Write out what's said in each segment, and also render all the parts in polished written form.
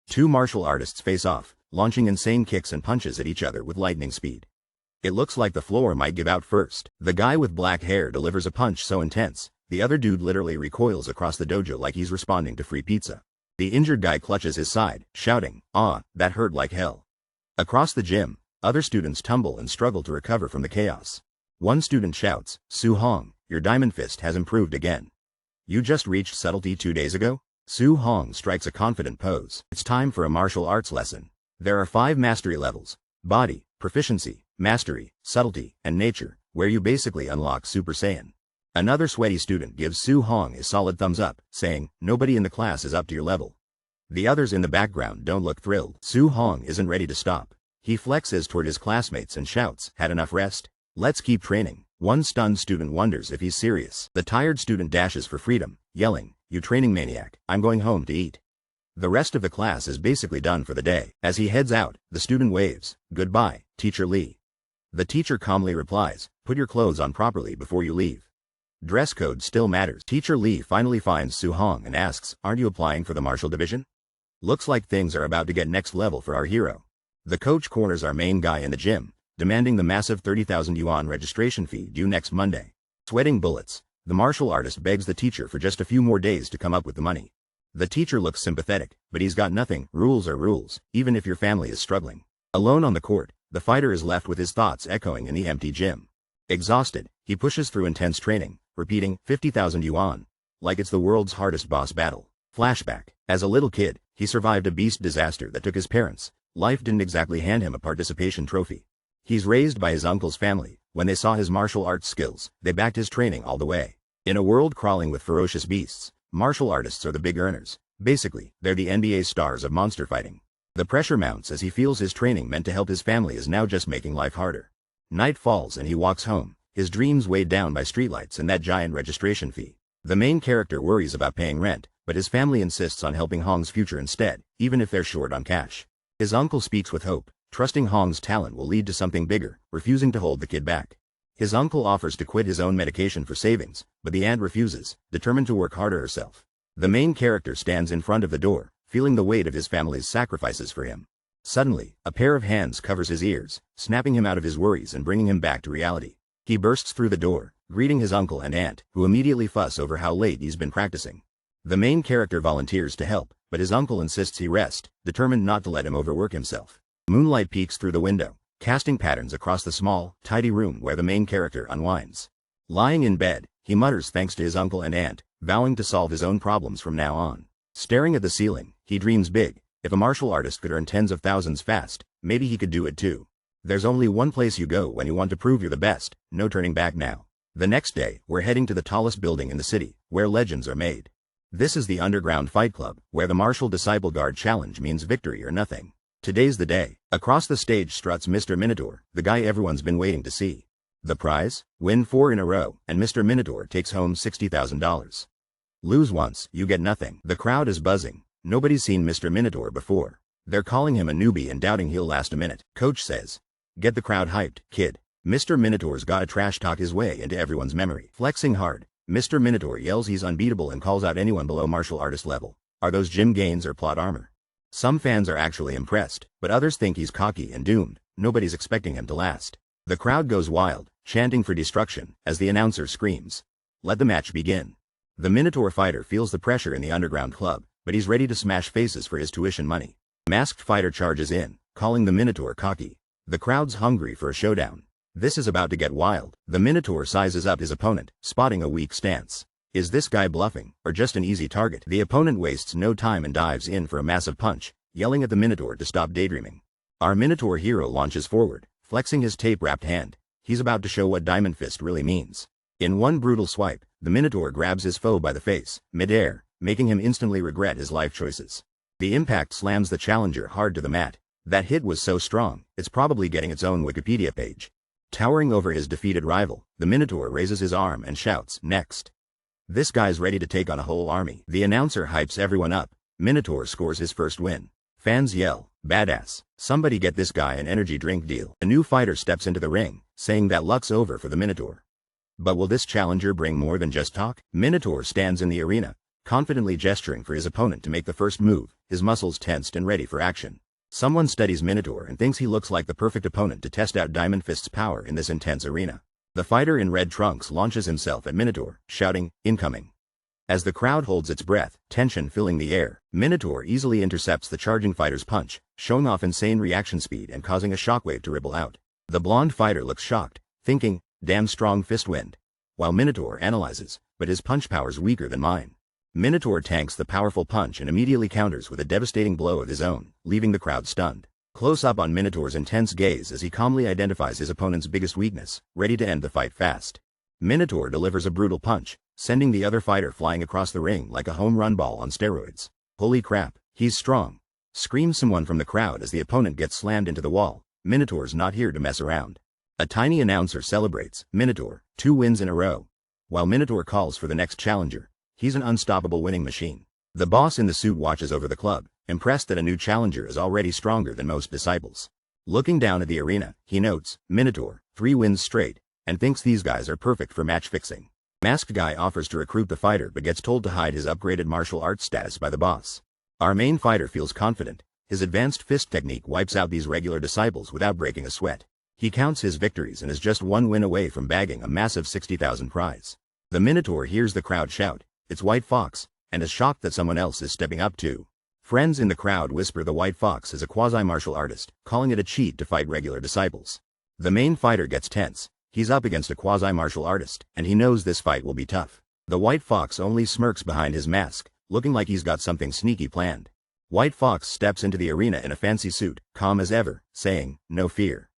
Two martial artists face off, launching insane kicks and punches at each other with lightning speed. It looks like the floor might give out first. The guy with black hair delivers a punch so intense, the other dude literally recoils across the dojo like he's responding to free pizza. The injured guy clutches his side, shouting, "Ah, that hurt like hell." Across the gym, other students tumble and struggle to recover from the chaos. One student shouts, "Su Hong, your diamond fist has improved again. You just reached subtlety 2 days ago?" Su Hong strikes a confident pose. It's time for a martial arts lesson. There are 5 mastery levels: body, proficiency, mastery, subtlety, and nature, where you basically unlock Super Saiyan. Another sweaty student gives Su Hong a solid thumbs up, saying, "Nobody in the class is up to your level." The others in the background don't look thrilled. Su Hong isn't ready to stop. He flexes toward his classmates and shouts, "Had enough rest? Let's keep training." One stunned student wonders if he's serious. The tired student dashes for freedom, yelling, "You training maniac, I'm going home to eat." The rest of the class is basically done for the day. As he heads out, the student waves, "Goodbye, Teacher Lee." The teacher calmly replies, "Put your clothes on properly before you leave." Dress code still matters. Teacher Lee finally finds Su Hong and asks, "Aren't you applying for the martial division? Looks like things are about to get next level for our hero." The coach corners our main guy in the gym, demanding the massive 30,000 yuan registration fee due next Monday. Sweating bullets, the martial artist begs the teacher for just a few more days to come up with the money. The teacher looks sympathetic, but he's got nothing. Rules are rules, even if your family is struggling. Alone on the court, the fighter is left with his thoughts echoing in the empty gym. Exhausted, he pushes through intense training, repeating 50,000 yuan, like it's the world's hardest boss battle. Flashback. As a little kid, he survived a beast disaster that took his parents. Life didn't exactly hand him a participation trophy. He's raised by his uncle's family. When they saw his martial arts skills, they backed his training all the way. In a world crawling with ferocious beasts, martial artists are the big earners. Basically, they're the NBA stars of monster fighting. The pressure mounts as he feels his training meant to help his family is now just making life harder. Night falls and he walks home, his dreams weighed down by streetlights and that giant registration fee. The main character worries about paying rent, but his family insists on helping Hong's future instead, even if they're short on cash. His uncle speaks with hope, trusting Hong's talent will lead to something bigger, refusing to hold the kid back. His uncle offers to quit his own medication for savings, but the aunt refuses, determined to work harder herself. The main character stands in front of the door, feeling the weight of his family's sacrifices for him. Suddenly, a pair of hands covers his ears, snapping him out of his worries and bringing him back to reality. He bursts through the door, greeting his uncle and aunt, who immediately fuss over how late he's been practicing. The main character volunteers to help, but his uncle insists he rest, determined not to let him overwork himself. Moonlight peeks through the window, casting patterns across the small, tidy room where the main character unwinds. Lying in bed, he mutters thanks to his uncle and aunt, vowing to solve his own problems from now on. Staring at the ceiling, he dreams big. If a martial artist could earn tens of thousands fast, maybe he could do it too. There's only one place you go when you want to prove you're the best, no turning back now. The next day, we're heading to the tallest building in the city, where legends are made. This is the Underground Fight Club, where the Martial Disciple Guard challenge means victory or nothing. Today's the day. Across the stage struts Mr. Minotaur, the guy everyone's been waiting to see. The prize? Win 4 in a row, and Mr. Minotaur takes home $60,000. Lose once, you get nothing. The crowd is buzzing. Nobody's seen Mr. Minotaur before. They're calling him a newbie and doubting he'll last a minute. Coach says, "Get the crowd hyped, kid." Mr. Minotaur's gotta trash talk his way into everyone's memory. Flexing hard, Mr. Minotaur yells he's unbeatable and calls out anyone below martial artist level. Are those gym gains or plot armor? Some fans are actually impressed, but others think he's cocky and doomed. Nobody's expecting him to last. The crowd goes wild, chanting for destruction, as the announcer screams, "Let the match begin." The Minotaur fighter feels the pressure in the underground club, but he's ready to smash faces for his tuition money. Masked fighter charges in, calling the Minotaur cocky. The crowd's hungry for a showdown. This is about to get wild. The Minotaur sizes up his opponent, spotting a weak stance. Is this guy bluffing, or just an easy target? The opponent wastes no time and dives in for a massive punch, yelling at the Minotaur to stop daydreaming. Our Minotaur hero launches forward, flexing his tape-wrapped hand. He's about to show what Diamond Fist really means. In one brutal swipe, the Minotaur grabs his foe by the face, mid-air, making him instantly regret his life choices. The impact slams the challenger hard to the mat. That hit was so strong, it's probably getting its own Wikipedia page. Towering over his defeated rival, the Minotaur raises his arm and shouts, "Next." This guy's ready to take on a whole army. The announcer hypes everyone up. Minotaur scores his first win. Fans yell, "Badass. Somebody get this guy an energy drink deal." A new fighter steps into the ring, saying that luck's over for the Minotaur. But will this challenger bring more than just talk? Minotaur stands in the arena, confidently gesturing for his opponent to make the first move, his muscles tensed and ready for action. Someone studies Minotaur and thinks he looks like the perfect opponent to test out Diamond Fist's power in this intense arena. The fighter in red trunks launches himself at Minotaur, shouting, "Incoming!" As the crowd holds its breath, tension filling the air, Minotaur easily intercepts the charging fighter's punch, showing off insane reaction speed and causing a shockwave to ripple out. The blonde fighter looks shocked, thinking, "Damn strong fist wind," while Minotaur analyzes, "But his punch power's weaker than mine." Minotaur tanks the powerful punch and immediately counters with a devastating blow of his own, leaving the crowd stunned. Close up on Minotaur's intense gaze as he calmly identifies his opponent's biggest weakness, ready to end the fight fast. Minotaur delivers a brutal punch, sending the other fighter flying across the ring like a home run ball on steroids. "Holy crap, he's strong!" screams someone from the crowd as the opponent gets slammed into the wall. Minotaur's not here to mess around. A tiny announcer celebrates, "Minotaur, 2 wins in a row." While Minotaur calls for the next challenger, he's an unstoppable winning machine. The boss in the suit watches over the club, impressed that a new challenger is already stronger than most disciples. Looking down at the arena, he notes, "Minotaur, 3 wins straight," and thinks these guys are perfect for match fixing. Masked Guy offers to recruit the fighter but gets told to hide his upgraded martial arts status by the boss. Our main fighter feels confident. His advanced fist technique wipes out these regular disciples without breaking a sweat. He counts his victories and is just 1 win away from bagging a massive 60,000 prize. The Minotaur hears the crowd shout, "It's White Fox," and is shocked that someone else is stepping up too. Friends in the crowd whisper the White Fox is a quasi-martial artist, calling it a cheat to fight regular disciples. The main fighter gets tense. He's up against a quasi-martial artist, and he knows this fight will be tough. The White Fox only smirks behind his mask, looking like he's got something sneaky planned. White Fox steps into the arena in a fancy suit, calm as ever, saying, "No fear.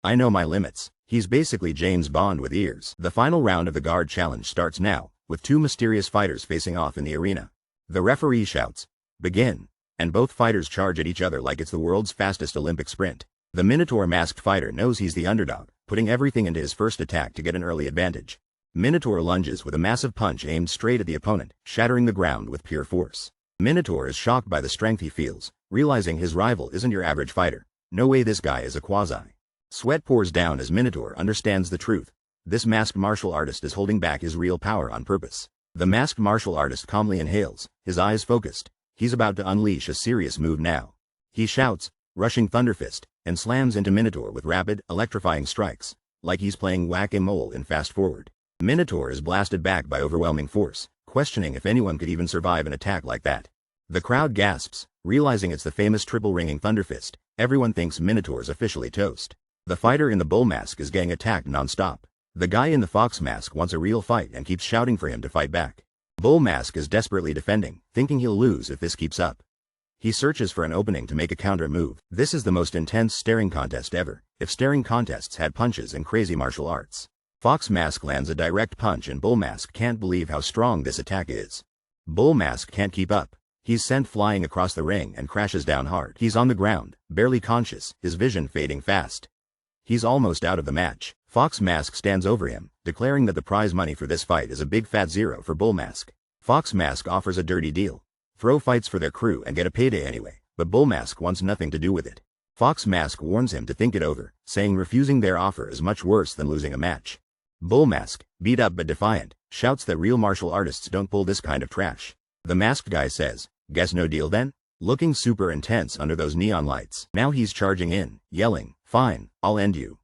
I know my limits." He's basically James Bond with ears. The final round of the guard challenge starts now, with 2 mysterious fighters facing off in the arena. The referee shouts, "Begin," and both fighters charge at each other like it's the world's fastest Olympic sprint. The Minotaur masked fighter knows he's the underdog, putting everything into his first attack to get an early advantage. Minotaur lunges with a massive punch aimed straight at the opponent, shattering the ground with pure force. Minotaur is shocked by the strength he feels, realizing his rival isn't your average fighter. No way this guy is a quasi. Sweat pours down as Minotaur understands the truth. This masked martial artist is holding back his real power on purpose. The masked martial artist calmly inhales, his eyes focused. He's about to unleash a serious move now. He shouts, "Rushing Thunderfist," and slams into Minotaur with rapid, electrifying strikes, like he's playing whack-a-mole in fast forward. Minotaur is blasted back by overwhelming force, questioning if anyone could even survive an attack like that. The crowd gasps, realizing it's the famous triple-ringing Thunderfist. Everyone thinks Minotaur's officially toast. The fighter in the bull mask is getting attacked non-stop. The guy in the fox mask wants a real fight and keeps shouting for him to fight back. Bull mask is desperately defending, thinking he'll lose if this keeps up. He searches for an opening to make a counter move. This is the most intense staring contest ever, if staring contests had punches and crazy martial arts. Fox mask lands a direct punch and bull mask can't believe how strong this attack is. Bull mask can't keep up. He's sent flying across the ring and crashes down hard. He's on the ground, barely conscious, his vision fading fast. He's almost out of the match. Fox mask stands over him, declaring that the prize money for this fight is a big fat 0 for bull mask. Fox mask offers a dirty deal. Throw fights for their crew and get a payday anyway, but bull mask wants nothing to do with it. Fox mask warns him to think it over, saying refusing their offer is much worse than losing a match. Bull mask, beat up but defiant, shouts that real martial artists don't pull this kind of trash. The masked guy says, "Guess no deal then?" Looking super intense under those neon lights. Now he's charging in, yelling, "Fine, I'll end you.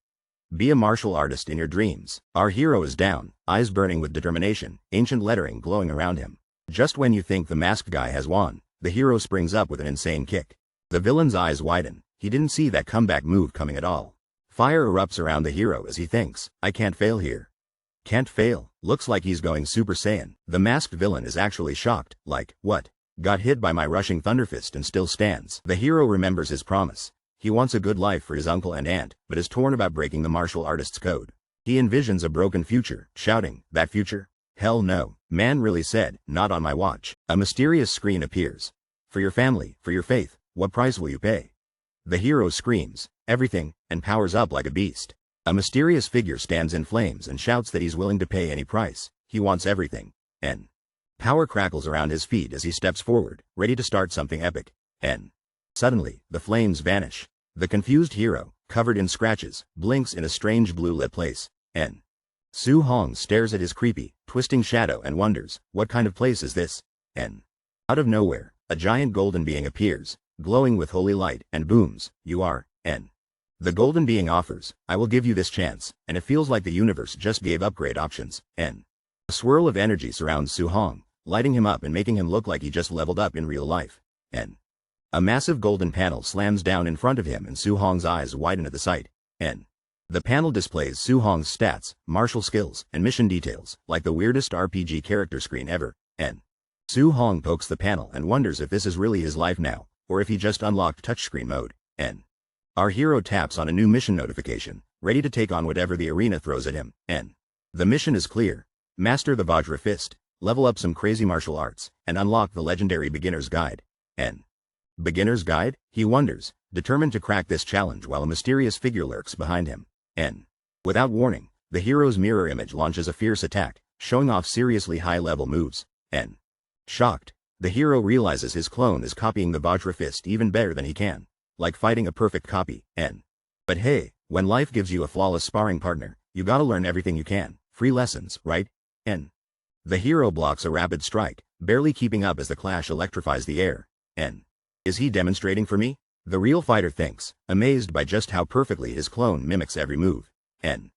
Be a martial artist in your dreams." Our hero is down, eyes burning with determination, ancient lettering glowing around him. Just when you think the masked guy has won, the hero springs up with an insane kick. The villain's eyes widen. He didn't see that comeback move coming at all. Fire erupts around the hero as he thinks, "I can't fail here." Can't fail. Looks like he's going Super Saiyan. The masked villain is actually shocked, like, "What? Got hit by my rushing Thunderfist and still stands." The hero remembers his promise. He wants a good life for his uncle and aunt, but is torn about breaking the martial artist's code. He envisions a broken future, shouting, "That future? Hell no." Man really said, "Not on my watch." A mysterious screen appears. "For your family, for your faith, what price will you pay?" The hero screams, "Everything," and powers up like a beast. A mysterious figure stands in flames and shouts that he's willing to pay any price. He wants everything. And power crackles around his feet as he steps forward, ready to start something epic. And suddenly, the flames vanish. The confused hero, covered in scratches, blinks in a strange blue-lit place. And Su Hong stares at his creepy, twisting shadow and wonders, what kind of place is this? N. Out of nowhere, a giant golden being appears, glowing with holy light, and booms, "You are N." The golden being offers, "I will give you this chance," and it feels like the universe just gave upgrade options, N. A swirl of energy surrounds Su Hong, lighting him up and making him look like he just leveled up in real life, N. A massive golden panel slams down in front of him and Su Hong's eyes widen at the sight, N. The panel displays Su Hong's stats, martial skills, and mission details, like the weirdest RPG character screen ever, N. Su Hong pokes the panel and wonders if this is really his life now, or if he just unlocked touchscreen mode, N. Our hero taps on a new mission notification, ready to take on whatever the arena throws at him, N. The mission is clear. Master the Vajra Fist, level up some crazy martial arts, and unlock the legendary Beginner's Guide, N. Beginner's Guide? He wonders, determined to crack this challenge while a mysterious figure lurks behind him, N. Without warning, the hero's mirror image launches a fierce attack, showing off seriously high-level moves, N. Shocked, the hero realizes his clone is copying the Vajra Fist even better than he can. Like fighting a perfect copy, N. But hey, when life gives you a flawless sparring partner, you gotta learn everything you can. Free lessons, right? N. The hero blocks a rapid strike, barely keeping up as the clash electrifies the air, N. Is he demonstrating for me? The real fighter thinks, amazed by just how perfectly his clone mimics every move, N.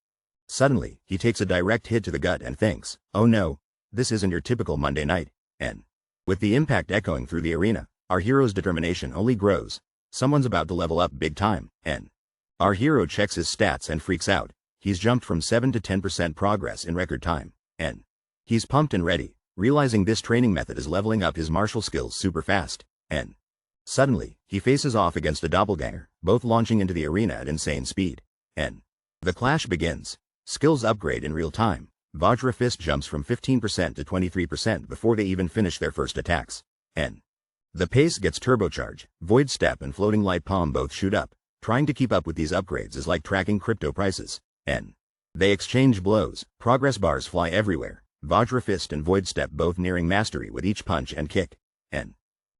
Suddenly, he takes a direct hit to the gut and thinks, oh no, this isn't your typical Monday night, N. With the impact echoing through the arena, our hero's determination only grows. Someone's about to level up big time, N. Our hero checks his stats and freaks out. He's jumped from 7 to 10% progress in record time, N. He's pumped and ready, realizing this training method is leveling up his martial skills super fast, N. Suddenly, he faces off against a doppelganger, both launching into the arena at insane speed, N. The clash begins. Skills upgrade in real time. Vajra Fist jumps from 15% to 23% before they even finish their first attacks, N. The pace gets turbocharged. Void Step and Floating Light Palm both shoot up. Trying to keep up with these upgrades is like tracking crypto prices, N. They exchange blows. Progress bars fly everywhere. Vajra Fist and Void Step both nearing mastery with each punch and kick, N.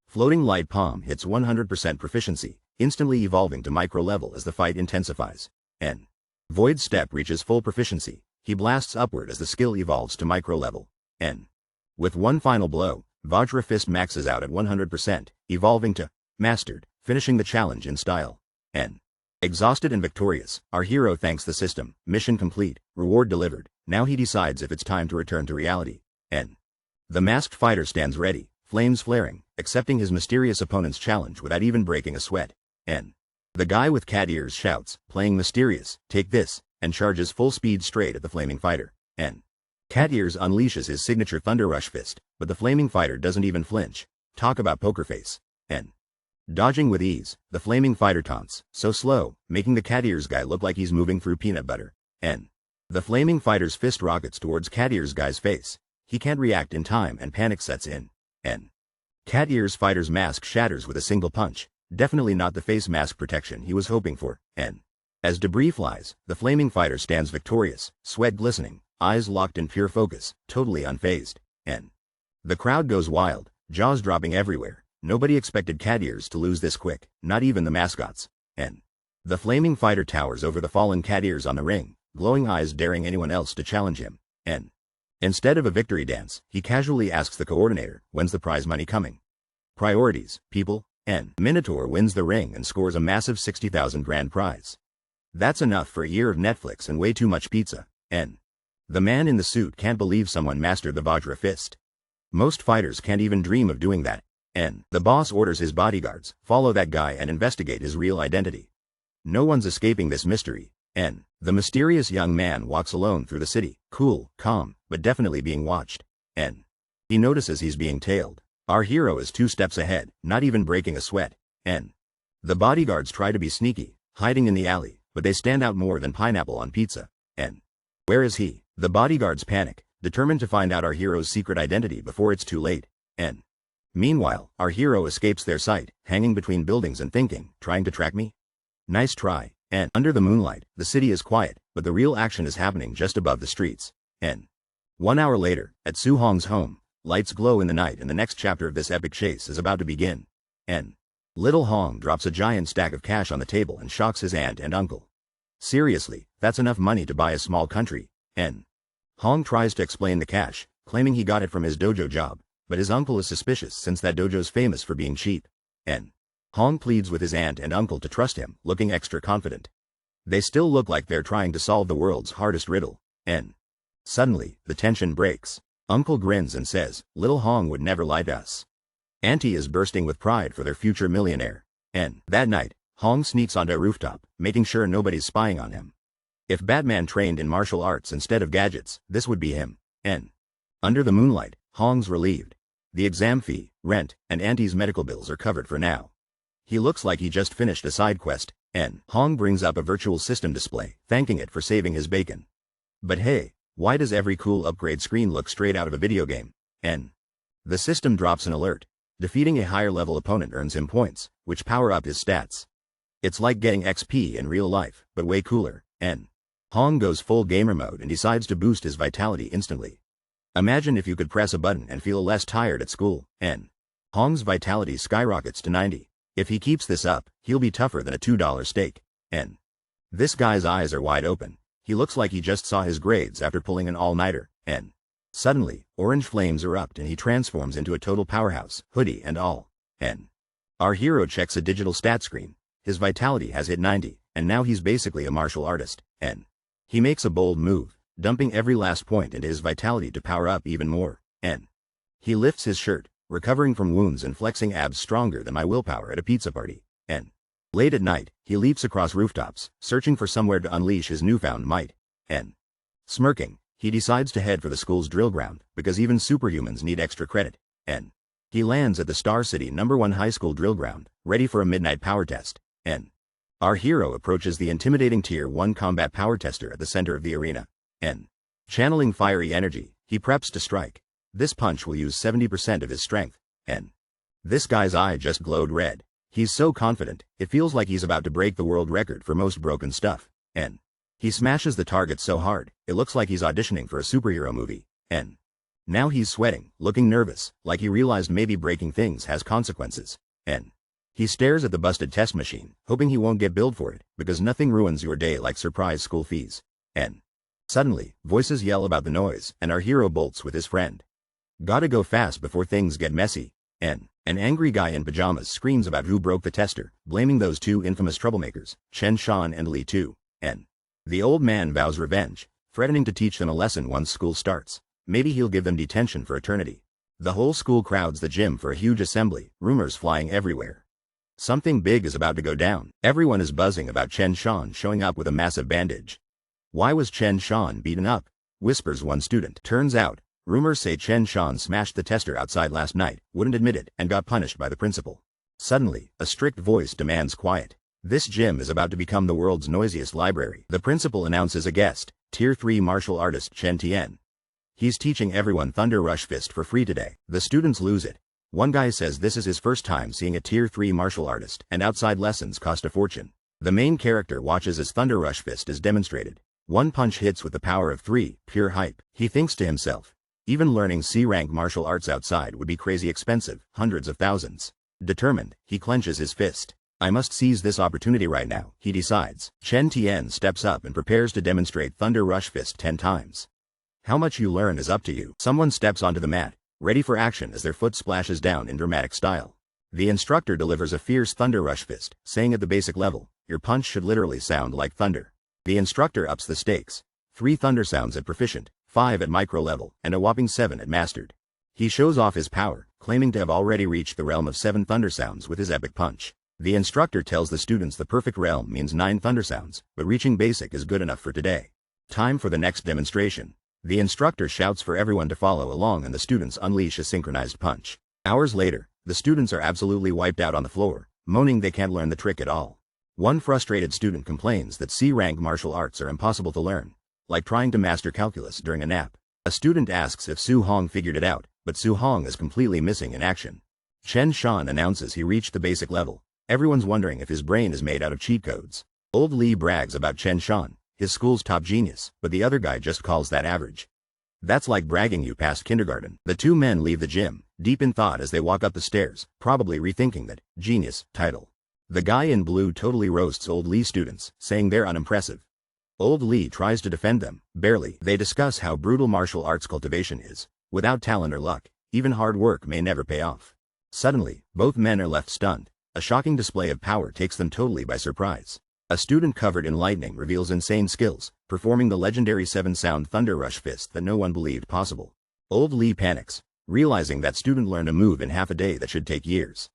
Floating Light Palm hits 100% proficiency, instantly evolving to micro level as the fight intensifies, N. Void Step reaches full proficiency. He blasts upward as the skill evolves to micro level, N. With one final blow, Vajra Fist maxes out at 100%, evolving to Mastered, finishing the challenge in style, N. Exhausted and victorious, our hero thanks the system. Mission complete, reward delivered. Now he decides if it's time to return to reality, N. The masked fighter stands ready, flames flaring, accepting his mysterious opponent's challenge without even breaking a sweat, N. The guy with cat ears shouts, playing mysterious, "Take this," and charges full speed straight at the flaming fighter, N. Cat Ears unleashes his signature Thunder Rush Fist, but the flaming fighter doesn't even flinch. Talk about poker face, N. Dodging with ease, the flaming fighter taunts, so slow, making the Cat Ears guy look like he's moving through peanut butter, N. The flaming fighter's fist rockets towards Cat Ears guy's face. He can't react in time and panic sets in, N. Cat Ears fighter's mask shatters with a single punch, definitely not the face mask protection he was hoping for, N. As debris flies, the flaming fighter stands victorious, sweat glistening, eyes locked in pure focus, totally unfazed, N. The crowd goes wild, jaws dropping everywhere. Nobody expected Cat Ears to lose this quick, not even the mascots, N. The flaming fighter towers over the fallen Cat Ears on the ring, glowing eyes daring anyone else to challenge him, N. Instead of a victory dance, he casually asks the coordinator, when's the prize money coming? Priorities, people, N. Minotaur wins the ring and scores a massive 60,000 grand prize. That's enough for a year of Netflix and way too much pizza, N. The man in the suit can't believe someone mastered the Vajra Fist. Most fighters can't even dream of doing that, N. The boss orders his bodyguards, follow that guy and investigate his real identity. No one's escaping this mystery, N. The mysterious young man walks alone through the city, cool, calm, but definitely being watched, N. He notices he's being tailed. Our hero is 2 steps ahead, not even breaking a sweat, N. The bodyguards try to be sneaky, hiding in the alley, but they stand out more than pineapple on pizza, N. Where is he? The bodyguards panic, determined to find out our hero's secret identity before it's too late, N. Meanwhile, our hero escapes their sight, hanging between buildings and thinking, trying to track me? Nice try, N. Under the moonlight, the city is quiet, but the real action is happening just above the streets, N. 1 hour later, at Su Hong's home, lights glow in the night and the next chapter of this epic chase is about to begin, N. Little Hong drops a giant stack of cash on the table and shocks his aunt and uncle. Seriously, that's enough money to buy a small country, N. Hong tries to explain the cash, claiming he got it from his dojo job, but his uncle is suspicious since that dojo's famous for being cheap. N. Hong pleads with his aunt and uncle to trust him, looking extra confident. They still look like they're trying to solve the world's hardest riddle. N. Suddenly, the tension breaks. Uncle grins and says, "Little Hong would never lie to us." Auntie is bursting with pride for their future millionaire. N. That night, Hong sneaks onto a rooftop, making sure nobody's spying on him. If Batman trained in martial arts instead of gadgets, this would be him. N. Under the moonlight, Hong's relieved. The exam fee, rent, and Auntie's medical bills are covered for now. He looks like he just finished a side quest. N. Hong brings up a virtual system display, thanking it for saving his bacon. But hey, why does every cool upgrade screen look straight out of a video game? N. The system drops an alert. Defeating a higher level opponent earns him points, which power up his stats. It's like getting XP in real life, but way cooler. N. Hong goes full gamer mode and decides to boost his vitality instantly. Imagine if you could press a button and feel less tired at school. N. Hong's vitality skyrockets to 90. If he keeps this up, he'll be tougher than a $2 steak. N. This guy's eyes are wide open. He looks like he just saw his grades after pulling an all-nighter. N. Suddenly, orange flames erupt and he transforms into a total powerhouse, hoodie and all. N. Our hero checks a digital stat screen. His vitality has hit 90, and now he's basically a martial artist. N. He makes a bold move, dumping every last point into his vitality to power up even more. N. He lifts his shirt, recovering from wounds and flexing abs stronger than my willpower at a pizza party. N. Late at night, he leaps across rooftops, searching for somewhere to unleash his newfound might. N. Smirking, he decides to head for the school's drill ground, because even superhumans need extra credit. N. He lands at the Star City #1 high school drill ground, ready for a midnight power test. N. Our hero approaches the intimidating Tier 1 combat power tester at the center of the arena. N. Channeling fiery energy, he preps to strike. This punch will use 70% of his strength. N. This guy's eye just glowed red. He's so confident, it feels like he's about to break the world record for most broken stuff. N. He smashes the target so hard, it looks like he's auditioning for a superhero movie. N. Now he's sweating, looking nervous, like he realized maybe breaking things has consequences. N. He stares at the busted test machine, hoping he won't get billed for it, because nothing ruins your day like surprise school fees. N. Suddenly, voices yell about the noise, and our hero bolts with his friend. Gotta go fast before things get messy. N. An angry guy in pajamas screams about who broke the tester, blaming those two infamous troublemakers, Chen Shan and Li Tu. N. The old man vows revenge, threatening to teach them a lesson once school starts. Maybe he'll give them detention for eternity. The whole school crowds the gym for a huge assembly, rumors flying everywhere. Something big is about to go down. Everyone is buzzing about Chen Shan showing up with a massive bandage. Why was Chen Shan beaten up? Whispers one student. Turns out, rumors say Chen Shan smashed the tester outside last night, wouldn't admit it, and got punished by the principal. Suddenly, a strict voice demands quiet. This gym is about to become the world's noisiest library. The principal announces a guest, Tier 3 martial artist Chen Tian. He's teaching everyone Thunder Rush Fist for free today. The students lose it. One guy says this is his first time seeing a Tier 3 martial artist, and outside lessons cost a fortune. The main character watches as Thunder Rush Fist is demonstrated. One punch hits with the power of 3, pure hype. He thinks to himself, even learning C-rank martial arts outside would be crazy expensive, hundreds of thousands. Determined, he clenches his fist. I must seize this opportunity right now, he decides. Chen Tian steps up and prepares to demonstrate Thunder Rush Fist 10 times. How much you learn is up to you. Someone steps onto the mat, ready for action as their foot splashes down in dramatic style. The instructor delivers a fierce Thunder Rush Fist, saying at the basic level, your punch should literally sound like thunder. The instructor ups the stakes. 3 thunder sounds at proficient, 5 at micro level, and a whopping 7 at mastered. He shows off his power, claiming to have already reached the realm of 7 thunder sounds with his epic punch. The instructor tells the students the perfect realm means 9 thunder sounds, but reaching basic is good enough for today. Time for the next demonstration. The instructor shouts for everyone to follow along and the students unleash a synchronized punch. Hours later, the students are absolutely wiped out on the floor, moaning they can't learn the trick at all. One frustrated student complains that C-rank martial arts are impossible to learn, like trying to master calculus during a nap. A student asks if Su Hong figured it out, but Su Hong is completely missing in action. Chen Shan announces he reached the basic level. Everyone's wondering if his brain is made out of cheat codes. Old Li brags about Chen Shan, his school's top genius, but the other guy just calls that average. That's like bragging you passed kindergarten. The two men leave the gym, deep in thought as they walk up the stairs, probably rethinking that genius title. The guy in blue totally roasts Old Li students, saying they're unimpressive. Old Li tries to defend them, barely. They discuss how brutal martial arts cultivation is. Without talent or luck, Even hard work may never pay off. Suddenly, both men are left stunned. A shocking display of power takes them totally by surprise. A student covered in lightning reveals insane skills, performing the legendary 7-sound Thunder Rush fist that no one believed possible. Old Lee panics, realizing that student learned a move in half a day that should take years.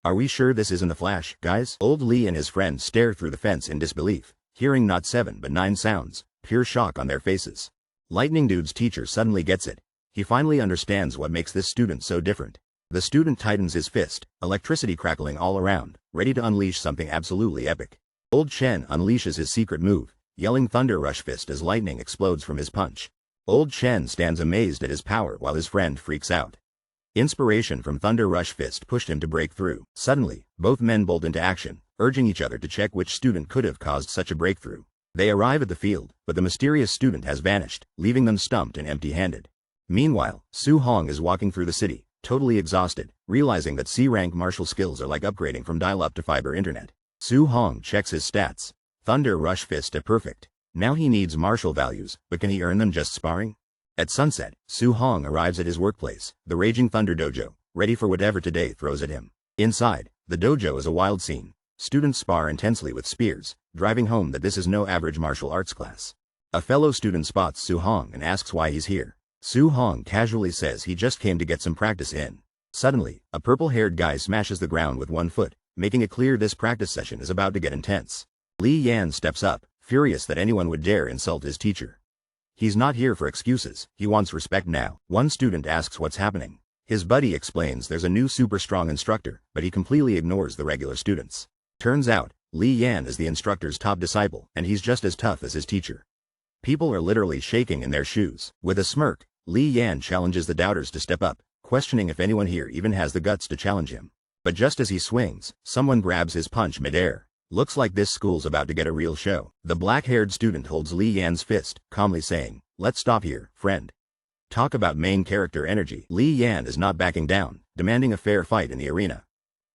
Are we sure this isn't the Flash, guys? Old Lee and his friend stare through the fence in disbelief, hearing not 7 but 9 sounds, pure shock on their faces. Lightning Dude's teacher suddenly gets it. He finally understands what makes this student so different. The student tightens his fist, electricity crackling all around, ready to unleash something absolutely epic. Old Chen unleashes his secret move, yelling Thunder Rush fist as lightning explodes from his punch. Old Chen stands amazed at his power while his friend freaks out. Inspiration from Thunder Rush fist pushed him to break through. Suddenly, both men bolt into action, urging each other to check which student could have caused such a breakthrough. They arrive at the field, but the mysterious student has vanished, leaving them stumped and empty-handed. Meanwhile, Su Hong is walking through the city, totally exhausted, realizing that C-rank martial skills are like upgrading from dial-up to fiber internet. Su Hong checks his stats. Thunder Rush fist at perfect. Now he needs martial values, but can he earn them just sparring? At sunset, Su Hong arrives at his workplace, the Raging Thunder Dojo, ready for whatever today throws at him. Inside, the dojo is a wild scene. Students spar intensely with spears, driving home that this is no average martial arts class. A fellow student spots Su Hong and asks why he's here. Su Hong casually says he just came to get some practice in. Suddenly, a purple-haired guy smashes the ground with one foot, making it clear this practice session is about to get intense. Li Yan steps up, furious that anyone would dare insult his teacher. He's not here for excuses, he wants respect now. One student asks what's happening. His buddy explains there's a new super strong instructor, but he completely ignores the regular students. Turns out, Li Yan is the instructor's top disciple, and he's just as tough as his teacher. People are literally shaking in their shoes. With a smirk, Li Yan challenges the doubters to step up, questioning if anyone here even has the guts to challenge him. But just as he swings, someone grabs his punch mid-air. Looks like this school's about to get a real show. The black-haired student holds Li Yan's fist, calmly saying, "Let's stop here, friend." Talk about main character energy. Li Yan is not backing down, demanding a fair fight in the arena.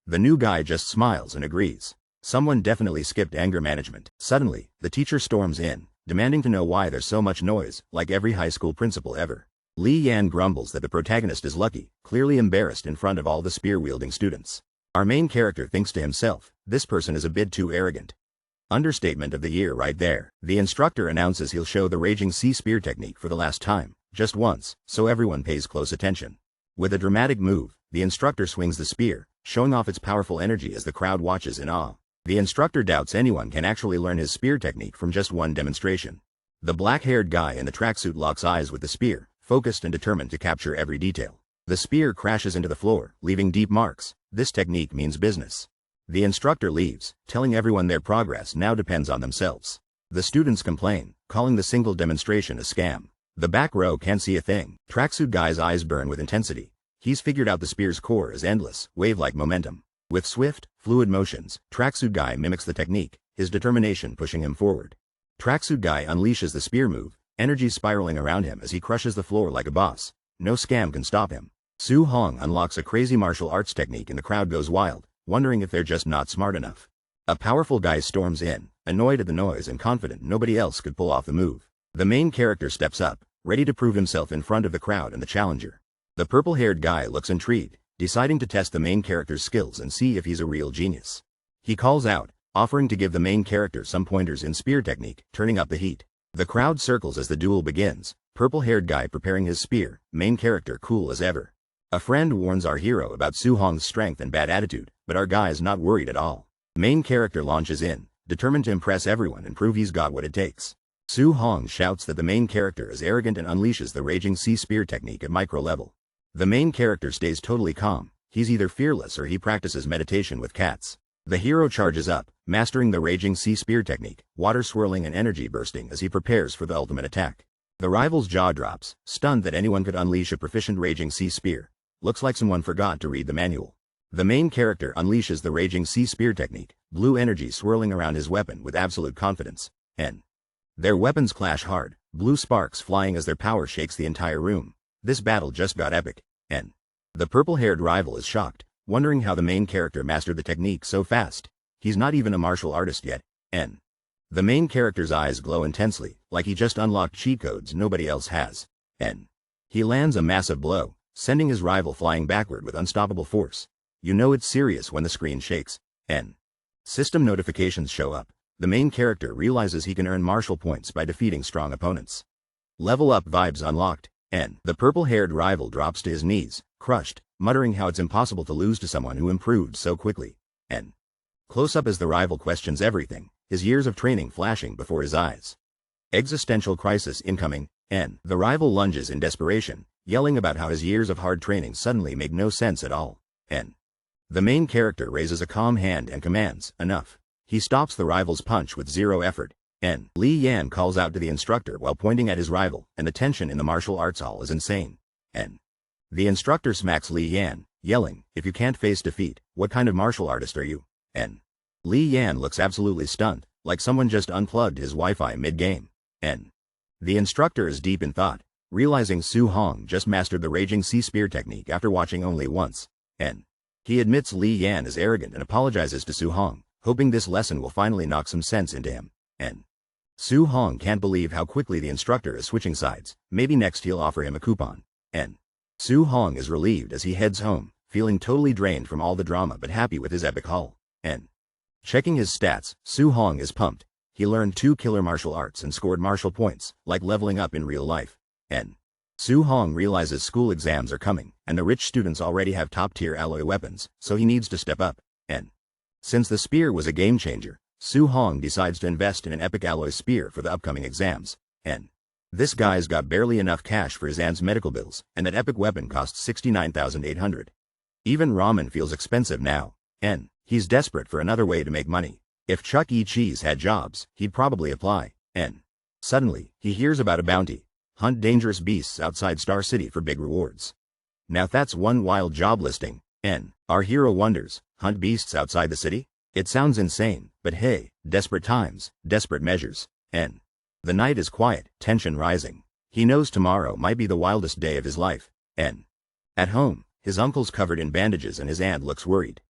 The new guy just smiles and agrees. Someone definitely skipped anger management. Suddenly, the teacher storms in, demanding to know why there's so much noise, like every high school principal ever. Li Yan grumbles that the protagonist is lucky, clearly embarrassed in front of all the spear-wielding students. Our main character thinks to himself, this person is a bit too arrogant. Understatement of the year right there. The instructor announces he'll show the Raging Sea Spear technique for the last time, just once, so everyone pays close attention. With a dramatic move, the instructor swings the spear, showing off its powerful energy as the crowd watches in awe. The instructor doubts anyone can actually learn his spear technique from just one demonstration. The black-haired guy in the tracksuit locks eyes with the spear, focused and determined to capture every detail. The spear crashes into the floor, leaving deep marks. This technique means business. The instructor leaves, telling everyone their progress now depends on themselves. The students complain, calling the single demonstration a scam. The back row can't see a thing. Tracksuit guy's eyes burn with intensity. He's figured out the spear's core is endless, wave-like momentum. With swift, fluid motions, tracksuit guy mimics the technique, his determination pushing him forward. Tracksuit guy unleashes the spear move, energy spiraling around him as he crushes the floor like a boss. No scam can stop him. Su Hong unlocks a crazy martial arts technique and the crowd goes wild, wondering if they're just not smart enough. A powerful guy storms in, annoyed at the noise and confident nobody else could pull off the move. The main character steps up, ready to prove himself in front of the crowd and the challenger. The purple-haired guy looks intrigued, deciding to test the main character's skills and see if he's a real genius. He calls out, offering to give the main character some pointers in spear technique, turning up the heat. The crowd circles as the duel begins, purple-haired guy preparing his spear, main character cool as ever. A friend warns our hero about Su Hong's strength and bad attitude, but our guy is not worried at all. Main character launches in, determined to impress everyone and prove he's got what it takes. Su Hong shouts that the main character is arrogant and unleashes the Raging Sea Spear technique at micro level. The main character stays totally calm. He's either fearless or he practices meditation with cats. The hero charges up, mastering the Raging Sea Spear technique, water swirling and energy bursting as he prepares for the ultimate attack. The rival's jaw drops, stunned that anyone could unleash a proficient Raging Sea Spear. Looks like someone forgot to read the manual. The main character unleashes the Raging Sea Spear technique, blue energy swirling around his weapon with absolute confidence. Their weapons clash hard, blue sparks flying as their power shakes the entire room. This battle just got epic. The purple-haired rival is shocked, wondering how the main character mastered the technique so fast. He's not even a martial artist yet. The main character's eyes glow intensely, like he just unlocked cheat codes nobody else has. He lands a massive blow, sending his rival flying backward with unstoppable force. You know it's serious when the screen shakes. N. System notifications show up. The main character realizes he can earn martial points by defeating strong opponents. Level up vibes unlocked. N. The purple-haired rival drops to his knees, crushed, muttering how it's impossible to lose to someone who improved so quickly. N. Close up as the rival questions everything, his years of training flashing before his eyes. Existential crisis incoming. N. The rival lunges in desperation, yelling about how his years of hard training suddenly make no sense at all. N. The main character raises a calm hand and commands, enough. He stops the rival's punch with zero effort. N. Li Yan calls out to the instructor while pointing at his rival, and the tension in the martial arts hall is insane. N. The instructor smacks Li Yan, yelling, if you can't face defeat, what kind of martial artist are you? N. Li Yan looks absolutely stunned, like someone just unplugged his Wi-Fi mid-game. N. The instructor is deep in thought, realizing Su Hong just mastered the Raging Sea Spear technique after watching only once. N. He admits Li Yan is arrogant and apologizes to Su Hong, hoping this lesson will finally knock some sense into him. N. Su Hong can't believe how quickly the instructor is switching sides. Maybe next he'll offer him a coupon. N. Su Hong is relieved as he heads home, feeling totally drained from all the drama but happy with his epic haul. N. Checking his stats, Su Hong is pumped. He learned 2 killer martial arts and scored martial points, like leveling up in real life. N. Su Hong realizes school exams are coming, and the rich students already have top-tier alloy weapons, so he needs to step up. N. Since the spear was a game-changer, Su Hong decides to invest in an epic alloy spear for the upcoming exams. N. This guy's got barely enough cash for his aunt's medical bills, and that epic weapon costs 69,800. Even ramen feels expensive now. N. He's desperate for another way to make money. If Chuck E. Cheese had jobs, he'd probably apply. N. Suddenly, he hears about a bounty. Hunt dangerous beasts outside Star City for big rewards. Now that's one wild job listing. N. Our hero wonders, hunt beasts outside the city? It sounds insane, but hey, desperate times, desperate measures. N. The night is quiet, tension rising. He knows tomorrow might be the wildest day of his life. N. At home, his uncle's covered in bandages and his aunt looks worried.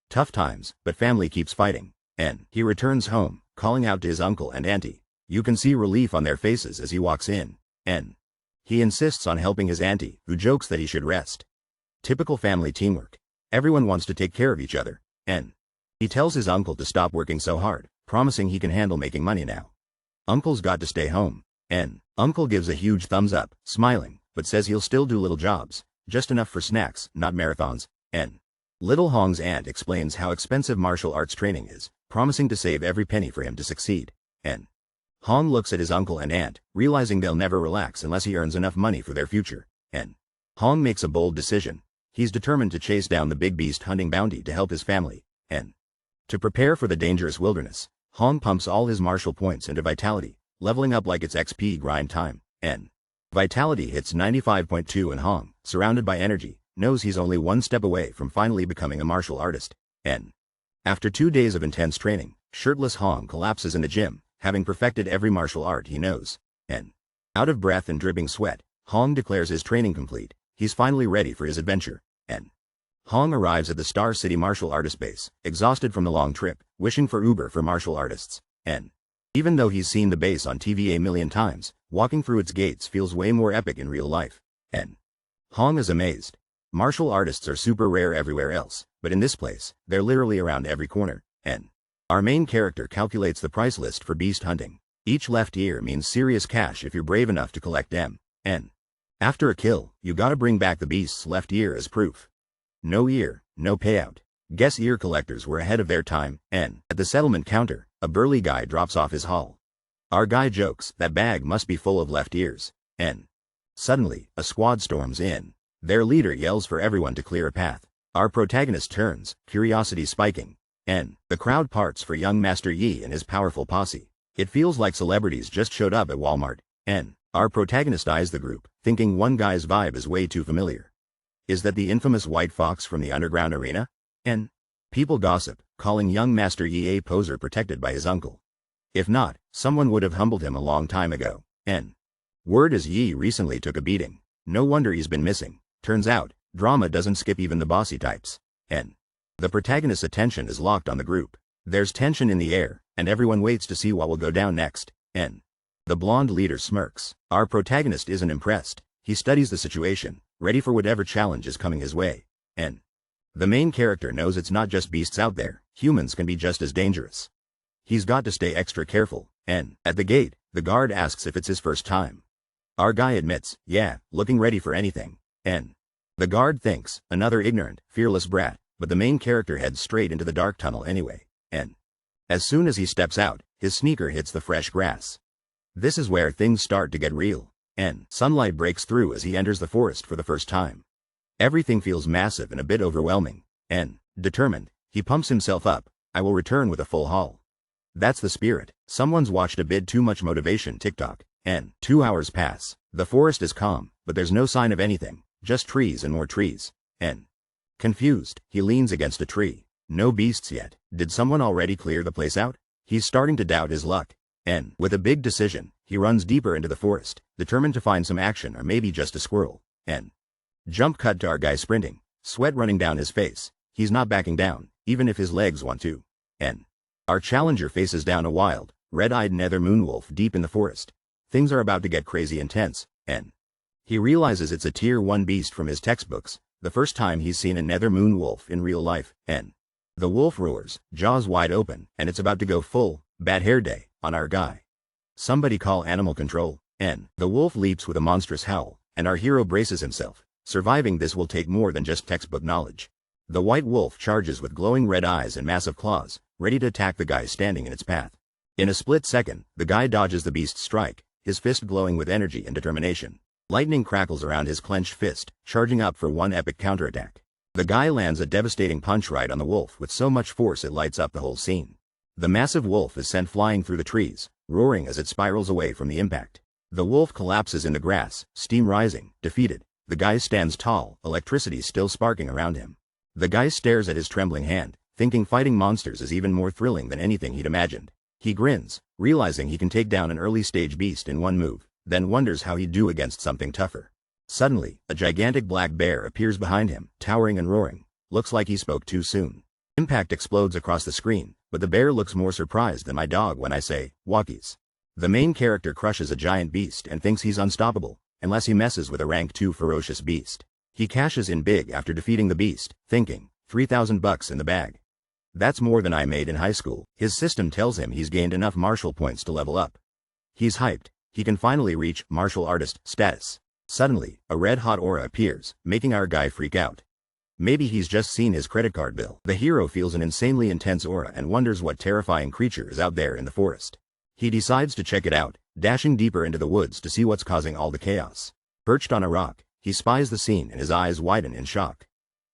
Tough times, but family keeps fighting. N. He returns home, calling out to his uncle and auntie. You can see relief on their faces as he walks in. N. He insists on helping his auntie, who jokes that he should rest. Typical family teamwork. Everyone wants to take care of each other. N. He tells his uncle to stop working so hard, promising he can handle making money now. Uncle's got to stay home. N. Uncle gives a huge thumbs up, smiling, but says he'll still do little jobs, just enough for snacks, not marathons. N. Little Hong's aunt explains how expensive martial arts training is, promising to save every penny for him to succeed. N. Hong looks at his uncle and aunt, realizing they'll never relax unless he earns enough money for their future. N. Hong makes a bold decision. He's determined to chase down the big beast hunting bounty to help his family. N. To prepare for the dangerous wilderness, Hong pumps all his martial points into vitality, leveling up like it's XP grind time. N. Vitality hits 95.2 and Hong, surrounded by energy, knows he's only one step away from finally becoming a martial artist. N. After 2 days of intense training, shirtless Hong collapses in the gym, having perfected every martial art he knows. N. Out of breath and dripping sweat, Hong declares his training complete. He's finally ready for his adventure. N. Hong arrives at the Star City martial artist base, exhausted from the long trip, wishing for Uber for martial artists. N. Even though he's seen the base on TV a million times, walking through its gates feels way more epic in real life. N. Hong is amazed. Martial artists are super rare everywhere else, but in this place, they're literally around every corner. N. Our main character calculates the price list for beast hunting. Each left ear means serious cash if you're brave enough to collect them. N. After a kill, you gotta bring back the beast's left ear as proof. No ear, no payout. Guess ear collectors were ahead of their time. N. At the settlement counter, a burly guy drops off his haul. Our guy jokes, that bag must be full of left ears. N. Suddenly, a squad storms in. Their leader yells for everyone to clear a path. Our protagonist turns, curiosity spiking. N. The crowd parts for young Master Yi and his powerful posse. It feels like celebrities just showed up at Walmart. N. Our protagonist eyes the group, thinking one guy's vibe is way too familiar. Is that the infamous White Fox from the underground arena? N. People gossip, calling young Master Yi a poser protected by his uncle. If not, someone would have humbled him a long time ago. N. Word is Yi recently took a beating. No wonder he's been missing. Turns out, drama doesn't skip even the bossy types. N. The protagonist's attention is locked on the group. There's tension in the air, and everyone waits to see what will go down next. N. The blonde leader smirks. Our protagonist isn't impressed. He studies the situation, ready for whatever challenge is coming his way. And the main character knows it's not just beasts out there, humans can be just as dangerous. He's got to stay extra careful, and at the gate, the guard asks if it's his first time. Our guy admits, yeah, looking ready for anything. And the guard thinks, another ignorant, fearless brat, but the main character heads straight into the dark tunnel anyway. And as soon as he steps out, his sneaker hits the fresh grass. This is where things start to get real, and sunlight breaks through as he enters the forest for the first time. Everything feels massive and a bit overwhelming, and, determined, he pumps himself up. I will return with a full haul. That's the spirit. Someone's watched a bit too much motivation TikTok, and 2 hours pass. The forest is calm, but there's no sign of anything, just trees and more trees. And confused, he leans against a tree. No beasts yet. Did someone already clear the place out? He's starting to doubt his luck. And with a big decision, he runs deeper into the forest, determined to find some action or maybe just a squirrel. And jump cut to our guy sprinting, sweat running down his face. He's not backing down, even if his legs want to. And our challenger faces down a wild, red-eyed nether moonwolf deep in the forest. Things are about to get crazy intense, and he realizes it's a tier 1 beast from his textbooks, the first time he's seen a nether moonwolf in real life, and the wolf roars, jaws wide open, and it's about to go full, bad hair day, on our guy. Somebody call animal control, and the wolf leaps with a monstrous howl, and our hero braces himself. Surviving this will take more than just textbook knowledge. The white wolf charges with glowing red eyes and massive claws, ready to attack the guy standing in its path. In a split second, the guy dodges the beast's strike, his fist glowing with energy and determination. Lightning crackles around his clenched fist, charging up for one epic counterattack. The guy lands a devastating punch right on the wolf with so much force it lights up the whole scene. The massive wolf is sent flying through the trees, roaring as it spirals away from the impact. The wolf collapses in the grass, steam rising, defeated. The guy stands tall, electricity still sparking around him. The guy stares at his trembling hand, thinking fighting monsters is even more thrilling than anything he'd imagined. He grins, realizing he can take down an early-stage beast in one move, then wonders how he'd do against something tougher. Suddenly, a gigantic black bear appears behind him, towering and roaring. Looks like he spoke too soon. Impact explodes across the screen, but the bear looks more surprised than my dog when I say, walkies. The main character crushes a giant beast and thinks he's unstoppable, unless he messes with a rank 2 ferocious beast. He cashes in big after defeating the beast, thinking, $3,000 in the bag. That's more than I made in high school. His system tells him he's gained enough martial points to level up. He's hyped. He can finally reach martial artist status. Suddenly, a red-hot aura appears, making our guy freak out. Maybe he's just seen his credit card bill. The hero feels an insanely intense aura and wonders what terrifying creature is out there in the forest. He decides to check it out, dashing deeper into the woods to see what's causing all the chaos. Perched on a rock, he spies the scene and his eyes widen in shock.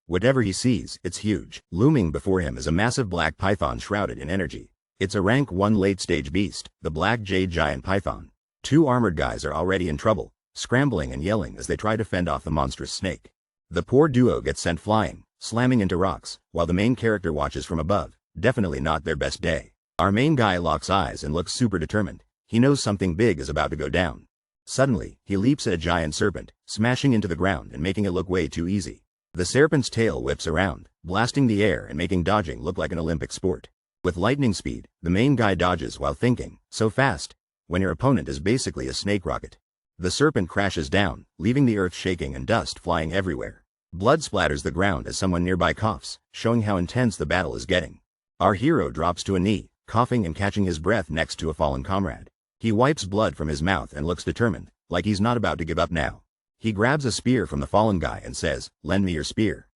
Whatever he sees, it's huge. Looming before him is a massive black python shrouded in energy. It's a rank 1 late-stage beast, the black jade giant python. 2 armored guys are already in trouble, scrambling and yelling as they try to fend off the monstrous snake. The poor duo gets sent flying, slamming into rocks, while the main character watches from above. Definitely not their best day. Our main guy locks eyes and looks super determined. He knows something big is about to go down. Suddenly, he leaps at a giant serpent, smashing into the ground and making it look way too easy. The serpent's tail whips around, blasting the air and making dodging look like an Olympic sport. With lightning speed, the main guy dodges while thinking, so fast, when your opponent is basically a snake rocket. The serpent crashes down, leaving the earth shaking and dust flying everywhere. Blood splatters the ground as someone nearby coughs, showing how intense the battle is getting. Our hero drops to a knee, coughing and catching his breath next to a fallen comrade. He wipes blood from his mouth and looks determined, like he's not about to give up now. He grabs a spear from the fallen guy and says, "Lend me your spear."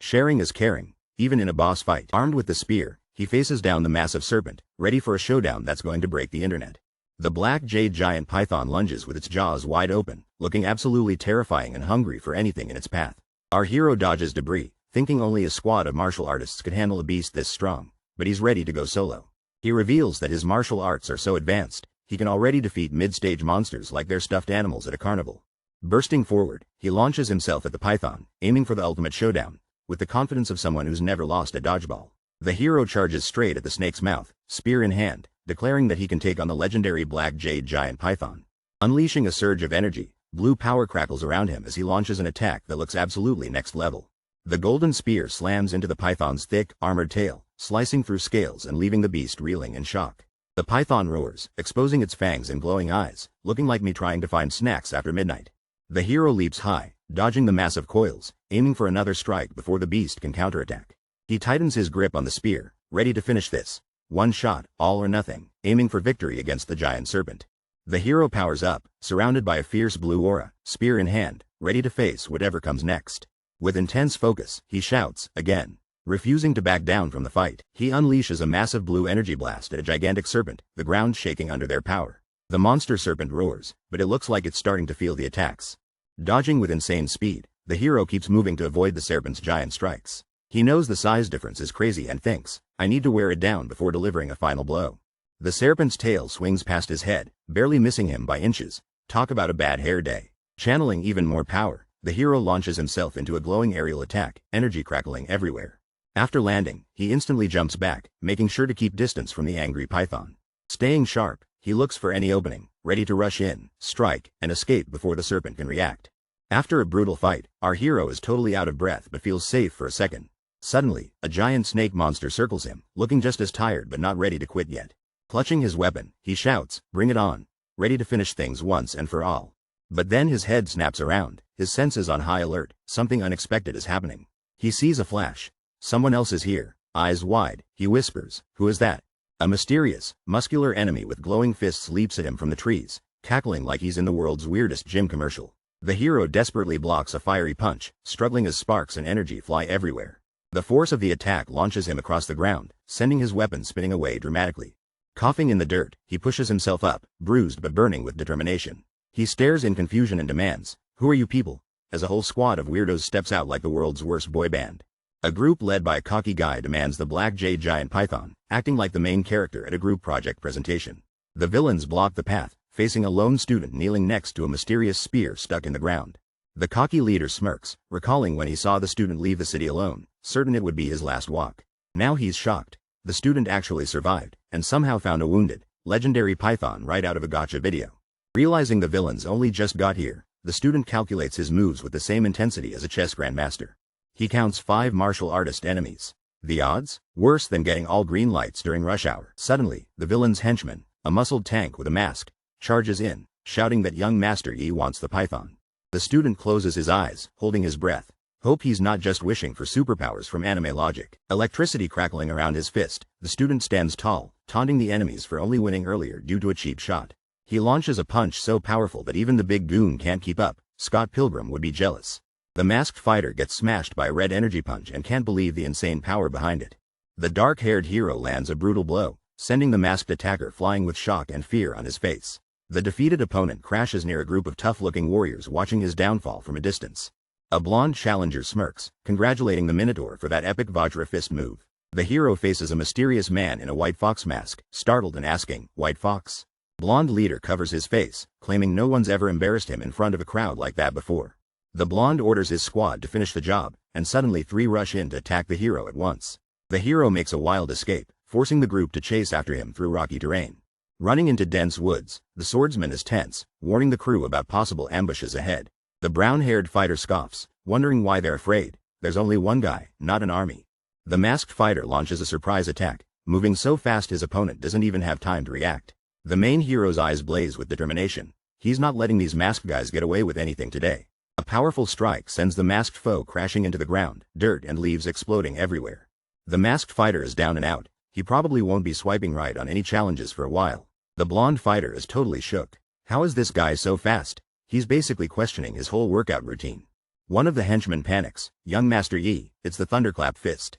Sharing is caring, even in a boss fight. Armed with the spear, he faces down the massive serpent, ready for a showdown that's going to break the internet. The black jade giant python lunges with its jaws wide open, looking absolutely terrifying and hungry for anything in its path. Our hero dodges debris, thinking only a squad of martial artists could handle a beast this strong, but he's ready to go solo. He reveals that his martial arts are so advanced, he can already defeat mid-stage monsters like they're stuffed animals at a carnival. Bursting forward, he launches himself at the python, aiming for the ultimate showdown, with the confidence of someone who's never lost a dodgeball. The hero charges straight at the snake's mouth, spear in hand, declaring that he can take on the legendary black jade giant python. Unleashing a surge of energy, blue power crackles around him as he launches an attack that looks absolutely next level. The golden spear slams into the python's thick, armored tail, slicing through scales and leaving the beast reeling in shock. The python roars, exposing its fangs and glowing eyes, looking like me trying to find snacks after midnight. The hero leaps high, dodging the massive coils, aiming for another strike before the beast can counterattack. He tightens his grip on the spear, ready to finish this. One shot, all or nothing, aiming for victory against the giant serpent. The hero powers up, surrounded by a fierce blue aura, spear in hand, ready to face whatever comes next. With intense focus, he shouts, again. Refusing to back down from the fight, he unleashes a massive blue energy blast at a gigantic serpent, the ground shaking under their power. The monster serpent roars, but it looks like it's starting to feel the attacks. Dodging with insane speed, the hero keeps moving to avoid the serpent's giant strikes. He knows the size difference is crazy and thinks, I need to wear it down before delivering a final blow. The serpent's tail swings past his head, barely missing him by inches. Talk about a bad hair day. Channeling even more power, the hero launches himself into a glowing aerial attack, energy crackling everywhere. After landing, he instantly jumps back, making sure to keep distance from the angry python. Staying sharp, he looks for any opening, ready to rush in, strike, and escape before the serpent can react. After a brutal fight, our hero is totally out of breath but feels safe for a second. Suddenly, a giant snake monster circles him, looking just as tired but not ready to quit yet. Clutching his weapon, he shouts, bring it on, ready to finish things once and for all. But then his head snaps around, his senses on high alert, something unexpected is happening. He sees a flash. Someone else is here. Eyes wide, he whispers, who is that? A mysterious, muscular enemy with glowing fists leaps at him from the trees, cackling like he's in the world's weirdest gym commercial. The hero desperately blocks a fiery punch, struggling as sparks and energy fly everywhere. The force of the attack launches him across the ground, sending his weapon spinning away dramatically. Coughing in the dirt, he pushes himself up, bruised but burning with determination. He stares in confusion and demands, who are you people? As a whole squad of weirdos steps out like the world's worst boy band. A group led by a cocky guy demands the black jade giant python, acting like the main character at a group project presentation. The villains block the path, facing a lone student kneeling next to a mysterious spear stuck in the ground. The cocky leader smirks, recalling when he saw the student leave the city alone, certain it would be his last walk. Now he's shocked. The student actually survived, and somehow found a wounded, legendary python right out of a gacha video. Realizing the villains only just got here, the student calculates his moves with the same intensity as a chess grandmaster. He counts 5 martial artist enemies. The odds? Worse than getting all green lights during rush hour. Suddenly, the villain's henchman, a muscled tank with a mask, charges in, shouting that young Master Yi wants the python. The student closes his eyes, holding his breath. Hope he's not just wishing for superpowers from anime logic. Electricity crackling around his fist, the student stands tall, taunting the enemies for only winning earlier due to a cheap shot. He launches a punch so powerful that even the big goon can't keep up. Scott Pilgrim would be jealous. The masked fighter gets smashed by a red energy punch and can't believe the insane power behind it. The dark-haired hero lands a brutal blow, sending the masked attacker flying with shock and fear on his face. The defeated opponent crashes near a group of tough-looking warriors watching his downfall from a distance. A blonde challenger smirks, congratulating the Minotaur for that epic Vajra fist move. The hero faces a mysterious man in a white fox mask, startled and asking, "White fox?" Blonde leader covers his face, claiming no one's ever embarrassed him in front of a crowd like that before. The blonde orders his squad to finish the job, and suddenly 3 rush in to attack the hero at once. The hero makes a wild escape, forcing the group to chase after him through rocky terrain. Running into dense woods, the swordsman is tense, warning the crew about possible ambushes ahead. The brown-haired fighter scoffs, wondering why they're afraid. There's only one guy, not an army. The masked fighter launches a surprise attack, moving so fast his opponent doesn't even have time to react. The main hero's eyes blaze with determination. He's not letting these masked guys get away with anything today. A powerful strike sends the masked foe crashing into the ground, dirt and leaves exploding everywhere. The masked fighter is down and out. He probably won't be swiping right on any challenges for a while. The blonde fighter is totally shook. How is this guy so fast? He's basically questioning his whole workout routine. One of the henchmen panics. Young Master Yi, it's the thunderclap fist.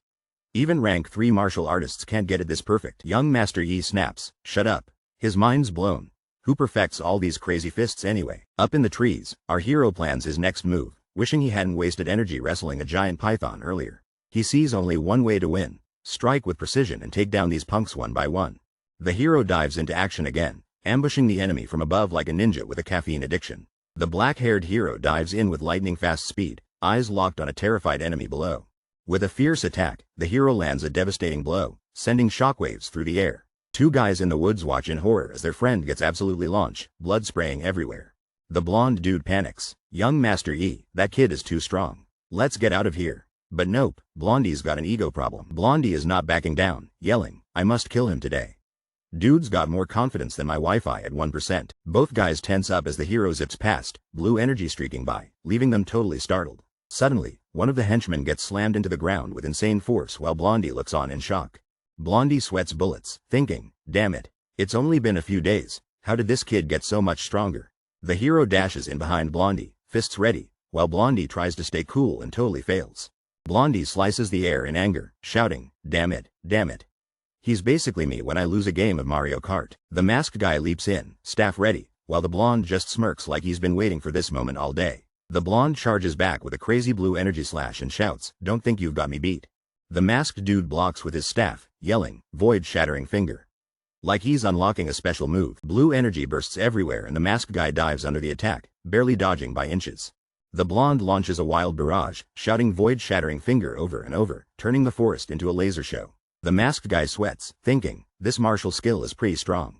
Even rank 3 martial artists can't get it this perfect. Young Master Yi snaps, shut up. His mind's blown. Who perfects all these crazy fists anyway? Up in the trees, our hero plans his next move, wishing he hadn't wasted energy wrestling a giant python earlier. He sees only one way to win. Strike with precision and take down these punks one by one. The hero dives into action again, ambushing the enemy from above like a ninja with a caffeine addiction. The black-haired hero dives in with lightning-fast speed, eyes locked on a terrified enemy below. With a fierce attack, the hero lands a devastating blow, sending shockwaves through the air. 2 guys in the woods watch in horror as their friend gets absolutely launched, blood spraying everywhere. The blonde dude panics. Young Master Yi, that kid is too strong. Let's get out of here. But nope, Blondie's got an ego problem. Blondie is not backing down, yelling, I must kill him today. Dude's got more confidence than my Wi-Fi at 1%. Both guys tense up as the hero zips past, blue energy streaking by, leaving them totally startled. Suddenly, one of the henchmen gets slammed into the ground with insane force while Blondie looks on in shock. Blondie sweats bullets, thinking, damn it, it's only been a few days, how did this kid get so much stronger? The hero dashes in behind Blondie, fists ready, while Blondie tries to stay cool and totally fails. Blondie slices the air in anger, shouting, damn it, damn it. He's basically me when I lose a game of Mario Kart. The masked guy leaps in, staff ready, while the blonde just smirks like he's been waiting for this moment all day. The blonde charges back with a crazy blue energy slash and shouts, don't think you've got me beat. The masked dude blocks with his staff, yelling, void-shattering finger. Like he's unlocking a special move. Blue energy bursts everywhere and the masked guy dives under the attack, barely dodging by inches. The blonde launches a wild barrage, shouting void-shattering finger over and over, turning the forest into a laser show. The masked guy sweats, thinking, this martial skill is pretty strong.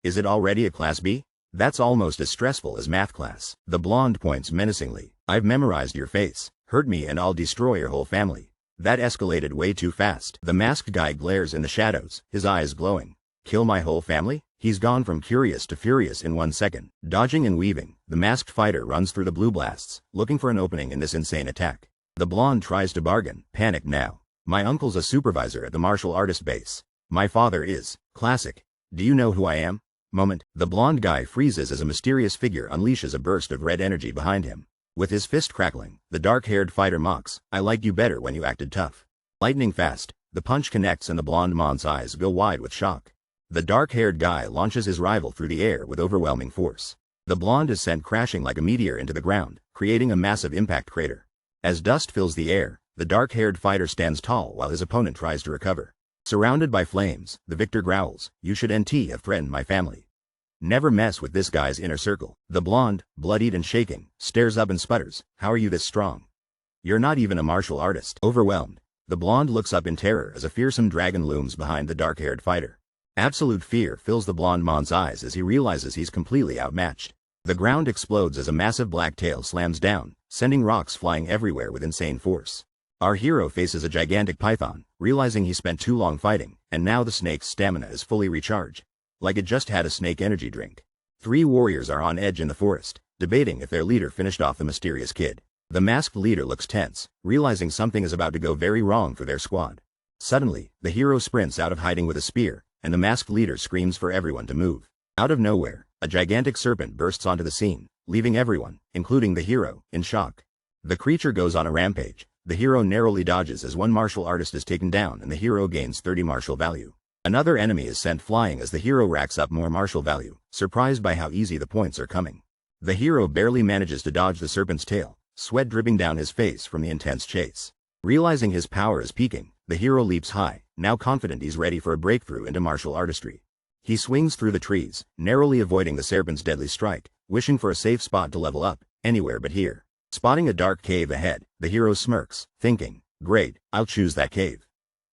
Is it already a Class B? That's almost as stressful as math class. The blonde points menacingly, I've memorized your face, hurt me and I'll destroy your whole family. That escalated way too fast. The masked guy glares in the shadows, his eyes glowing. Kill my whole family? He's gone from curious to furious in 1 second. Dodging and weaving, the masked fighter runs through the blue blasts, looking for an opening in this insane attack. The blonde tries to bargain, panicked now. My uncle's a supervisor at the martial artist base. My father is. Classic. Do you know who I am? Moment. The blonde guy freezes as a mysterious figure unleashes a burst of red energy behind him. With his fist crackling, the dark-haired fighter mocks, I liked you better when you acted tough. Lightning fast, the punch connects and the blonde mon's eyes go wide with shock. The dark-haired guy launches his rival through the air with overwhelming force. The blonde is sent crashing like a meteor into the ground, creating a massive impact crater. As dust fills the air, the dark-haired fighter stands tall while his opponent tries to recover. Surrounded by flames, the victor growls, you should have threatened my family. Never mess with this guy's inner circle. The blonde, bloodied and shaking, stares up and sputters, how are you this strong? You're not even a martial artist. Overwhelmed, the blonde looks up in terror as a fearsome dragon looms behind the dark-haired fighter. Absolute fear fills the blonde mon's eyes as he realizes he's completely outmatched. The ground explodes as a massive black tail slams down, sending rocks flying everywhere with insane force. Our hero faces a gigantic python, realizing he spent too long fighting, and now the snake's stamina is fully recharged. Like it just had a snake energy drink. 3 warriors are on edge in the forest, debating if their leader finished off the mysterious kid. The masked leader looks tense, realizing something is about to go very wrong for their squad. Suddenly, the hero sprints out of hiding with a spear, and the masked leader screams for everyone to move. Out of nowhere, a gigantic serpent bursts onto the scene, leaving everyone, including the hero, in shock. The creature goes on a rampage. The hero narrowly dodges as one martial artist is taken down and the hero gains 30 martial value. Another enemy is sent flying as the hero racks up more martial value, surprised by how easy the points are coming. The hero barely manages to dodge the serpent's tail, sweat dripping down his face from the intense chase. Realizing his power is peaking, the hero leaps high, now confident he's ready for a breakthrough into martial artistry. He swings through the trees, narrowly avoiding the serpent's deadly strike, wishing for a safe spot to level up, anywhere but here. Spotting a dark cave ahead, the hero smirks, thinking, great, I'll choose that cave.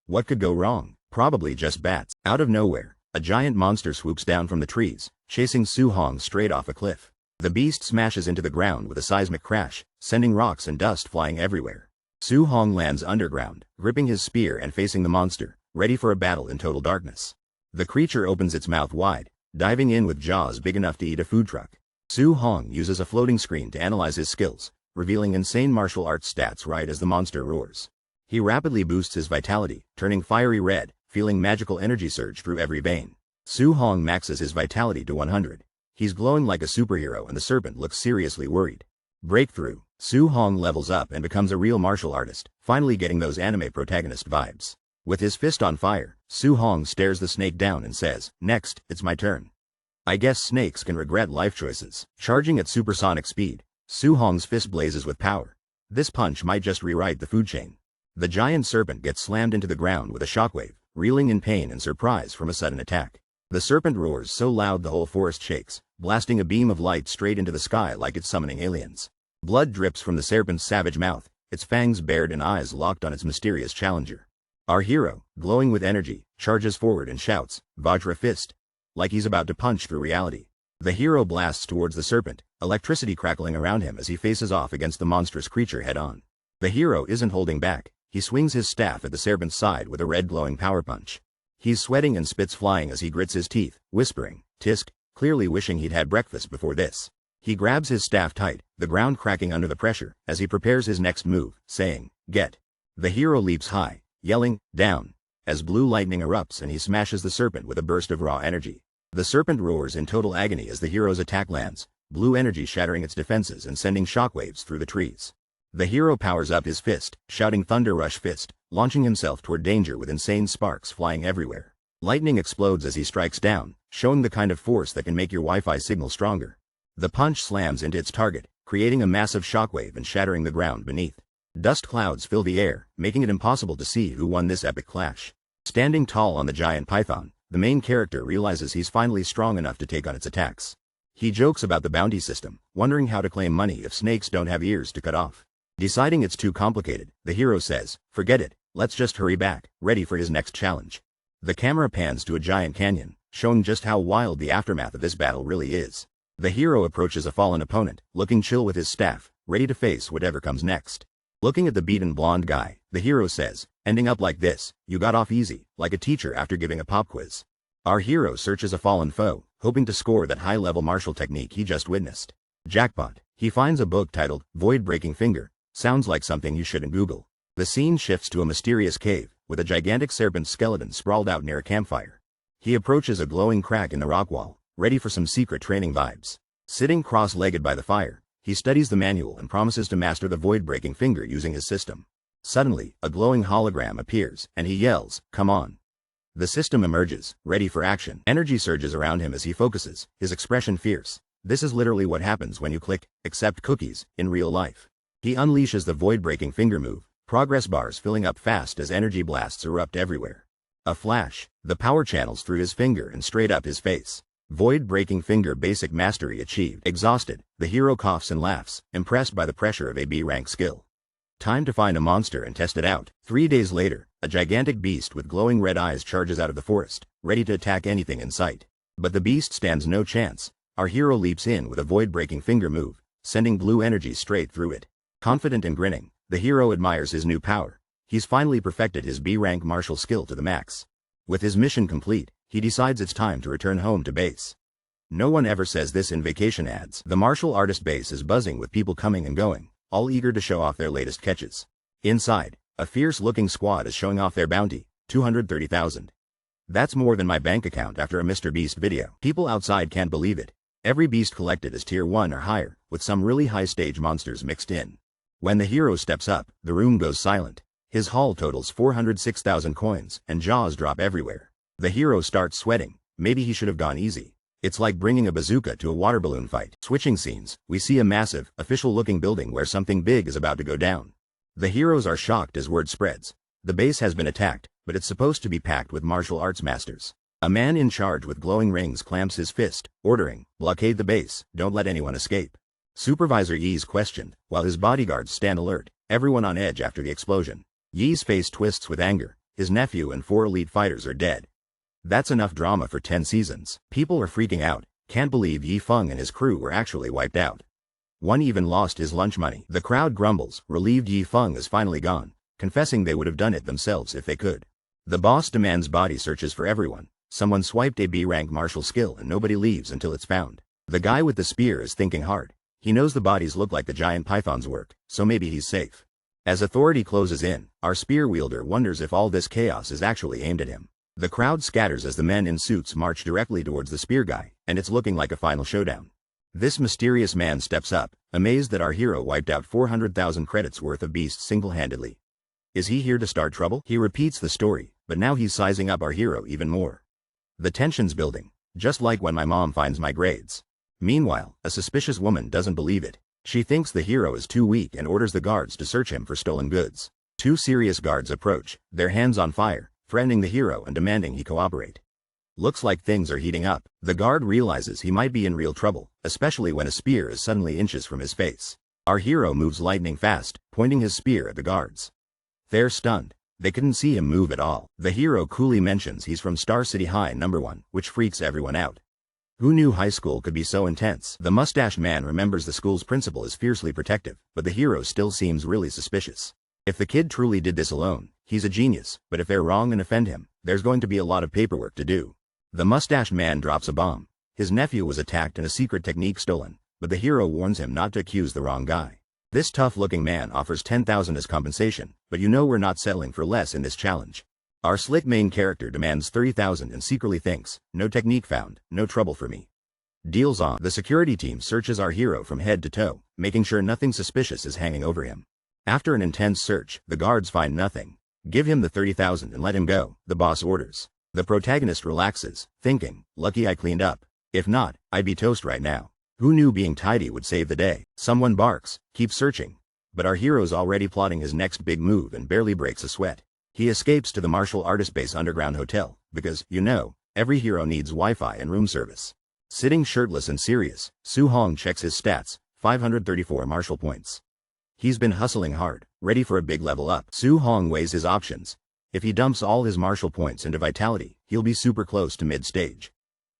What could go wrong? Probably just bats. Out of nowhere, a giant monster swoops down from the trees, chasing Su Hong straight off a cliff. The beast smashes into the ground with a seismic crash, sending rocks and dust flying everywhere. Su Hong lands underground, gripping his spear and facing the monster, ready for a battle in total darkness. The creature opens its mouth wide, diving in with jaws big enough to eat a food truck. Su Hong uses a floating screen to analyze his skills, revealing insane martial arts stats right as the monster roars. He rapidly boosts his vitality, turning fiery red, feeling magical energy surge through every vein. Su Hong maxes his vitality to 100. He's glowing like a superhero and the serpent looks seriously worried. Breakthrough. Su Hong levels up and becomes a real martial artist, finally getting those anime protagonist vibes. With his fist on fire, Su Hong stares the snake down and says, next, it's my turn. I guess snakes can regret life choices. Charging at supersonic speed, Su Hong's fist blazes with power. This punch might just rewrite the food chain. The giant serpent gets slammed into the ground with a shockwave, reeling in pain and surprise from a sudden attack. The serpent roars so loud the whole forest shakes, blasting a beam of light straight into the sky like it's summoning aliens. Blood drips from the serpent's savage mouth, its fangs bared and eyes locked on its mysterious challenger. Our hero, glowing with energy, charges forward and shouts, Vajra Fist, like he's about to punch through reality. The hero blasts towards the serpent, electricity crackling around him as he faces off against the monstrous creature head-on. The hero isn't holding back. He swings his staff at the serpent's side with a red glowing power punch. He's sweating and spit's flying as he grits his teeth, whispering, "Tisk," clearly wishing he'd had breakfast before this. He grabs his staff tight, the ground cracking under the pressure, as he prepares his next move, saying, "Get." The hero leaps high, yelling, "Down," as blue lightning erupts and he smashes the serpent with a burst of raw energy. The serpent roars in total agony as the hero's attack lands, blue energy shattering its defenses and sending shockwaves through the trees. The hero powers up his fist, shouting "Thunder Rush Fist," launching himself toward danger with insane sparks flying everywhere. Lightning explodes as he strikes down, showing the kind of force that can make your Wi-Fi signal stronger. The punch slams into its target, creating a massive shockwave and shattering the ground beneath. Dust clouds fill the air, making it impossible to see who won this epic clash. Standing tall on the giant python, the main character realizes he's finally strong enough to take on its attacks. He jokes about the bounty system, wondering how to claim money if snakes don't have ears to cut off. Deciding it's too complicated, the hero says, "Forget it, let's just hurry back," ready for his next challenge. The camera pans to a giant canyon, showing just how wild the aftermath of this battle really is. The hero approaches a fallen opponent, looking chill with his staff, ready to face whatever comes next. Looking at the beaten blonde guy, the hero says, "Ending up like this, you got off easy, like a teacher after giving a pop quiz." Our hero searches a fallen foe, hoping to score that high-level martial technique he just witnessed. Jackpot, he finds a book titled Void Breaking Finger. Sounds like something you shouldn't Google. The scene shifts to a mysterious cave, with a gigantic serpent skeleton sprawled out near a campfire. He approaches a glowing crack in the rock wall, ready for some secret training vibes. Sitting cross-legged by the fire, he studies the manual and promises to master the void-breaking finger using his system. Suddenly, a glowing hologram appears, and he yells, "Come on." The system emerges, ready for action. Energy surges around him as he focuses, his expression fierce. This is literally what happens when you click, "Accept cookies," in real life. He unleashes the void-breaking finger move, progress bars filling up fast as energy blasts erupt everywhere. A flash, the power channels through his finger and straight up his face. Void-breaking finger basic mastery achieved. Exhausted, the hero coughs and laughs, impressed by the pressure of a B-rank skill. Time to find a monster and test it out. 3 days later, a gigantic beast with glowing red eyes charges out of the forest, ready to attack anything in sight. But the beast stands no chance. Our hero leaps in with a void-breaking finger move, sending blue energy straight through it. Confident and grinning, the hero admires his new power. He's finally perfected his B-rank martial skill to the max. With his mission complete, he decides it's time to return home to base. No one ever says this in vacation ads. The martial artist base is buzzing with people coming and going, all eager to show off their latest catches. Inside, a fierce-looking squad is showing off their bounty, 230,000. That's more than my bank account after a Mr. Beast video. People outside can't believe it. Every beast collected is tier 1 or higher, with some really high-stage monsters mixed in. When the hero steps up, the room goes silent. His haul totals 406,000 coins, and jaws drop everywhere. The hero starts sweating. Maybe he should have gone easy. It's like bringing a bazooka to a water balloon fight. Switching scenes, we see a massive, official-looking building where something big is about to go down. The heroes are shocked as word spreads. The base has been attacked, but it's supposed to be packed with martial arts masters. A man in charge with glowing rings clamps his fist, ordering, "Blockade the base, don't let anyone escape." Supervisor Yi's questioned, while his bodyguards stand alert, everyone on edge after the explosion. Yi's face twists with anger. His nephew and 4 elite fighters are dead. That's enough drama for 10 seasons. People are freaking out, can't believe Yi Feng and his crew were actually wiped out. One even lost his lunch money. The crowd grumbles, relieved Yi Feng is finally gone, confessing they would have done it themselves if they could. The boss demands body searches for everyone. Someone swiped a B-rank martial skill and nobody leaves until it's found. The guy with the spear is thinking hard. He knows the bodies look like the giant python's work, so maybe he's safe. As authority closes in, our spear wielder wonders if all this chaos is actually aimed at him. The crowd scatters as the men in suits march directly towards the spear guy, and it's looking like a final showdown. This mysterious man steps up, amazed that our hero wiped out 400,000 credits worth of beasts single-handedly. Is he here to start trouble? He repeats the story, but now he's sizing up our hero even more. The tension's building, just like when my mom finds my grades. Meanwhile, a suspicious woman doesn't believe it. She thinks the hero is too weak and orders the guards to search him for stolen goods. 2 serious guards approach, their hands on fire, threatening the hero and demanding he cooperate. Looks like things are heating up. The guard realizes he might be in real trouble, especially when a spear is suddenly inches from his face. Our hero moves lightning fast, pointing his spear at the guards. They're stunned. They couldn't see him move at all. The hero coolly mentions he's from Star City High #1, which freaks everyone out. Who knew high school could be so intense? The mustached man remembers the school's principal is fiercely protective, but the hero still seems really suspicious. If the kid truly did this alone, he's a genius, but if they're wrong and offend him, There's going to be a lot of paperwork to do. The mustached man drops a bomb. His nephew was attacked and a secret technique stolen, but the hero warns him not to accuse the wrong guy. This tough-looking man offers 10,000 as compensation, but you know we're not settling for less in this challenge. Our slick main character demands 30,000 and secretly thinks, no technique found, no trouble for me. Deals on. The security team searches our hero from head to toe, making sure nothing suspicious is hanging over him. After an intense search, the guards find nothing. Give him the 30,000 and let him go, the boss orders. The protagonist relaxes, thinking, lucky I cleaned up. If not, I'd be toast right now. Who knew being tidy would save the day? Someone barks, keep searching. But our hero's already plotting his next big move and barely breaks a sweat. He escapes to the martial artist base underground hotel, because, you know, every hero needs Wi-Fi and room service. Sitting shirtless and serious, Su Hong checks his stats, 534 martial points. He's been hustling hard, ready for a big level up. Su Hong weighs his options. If he dumps all his martial points into vitality, he'll be super close to mid-stage.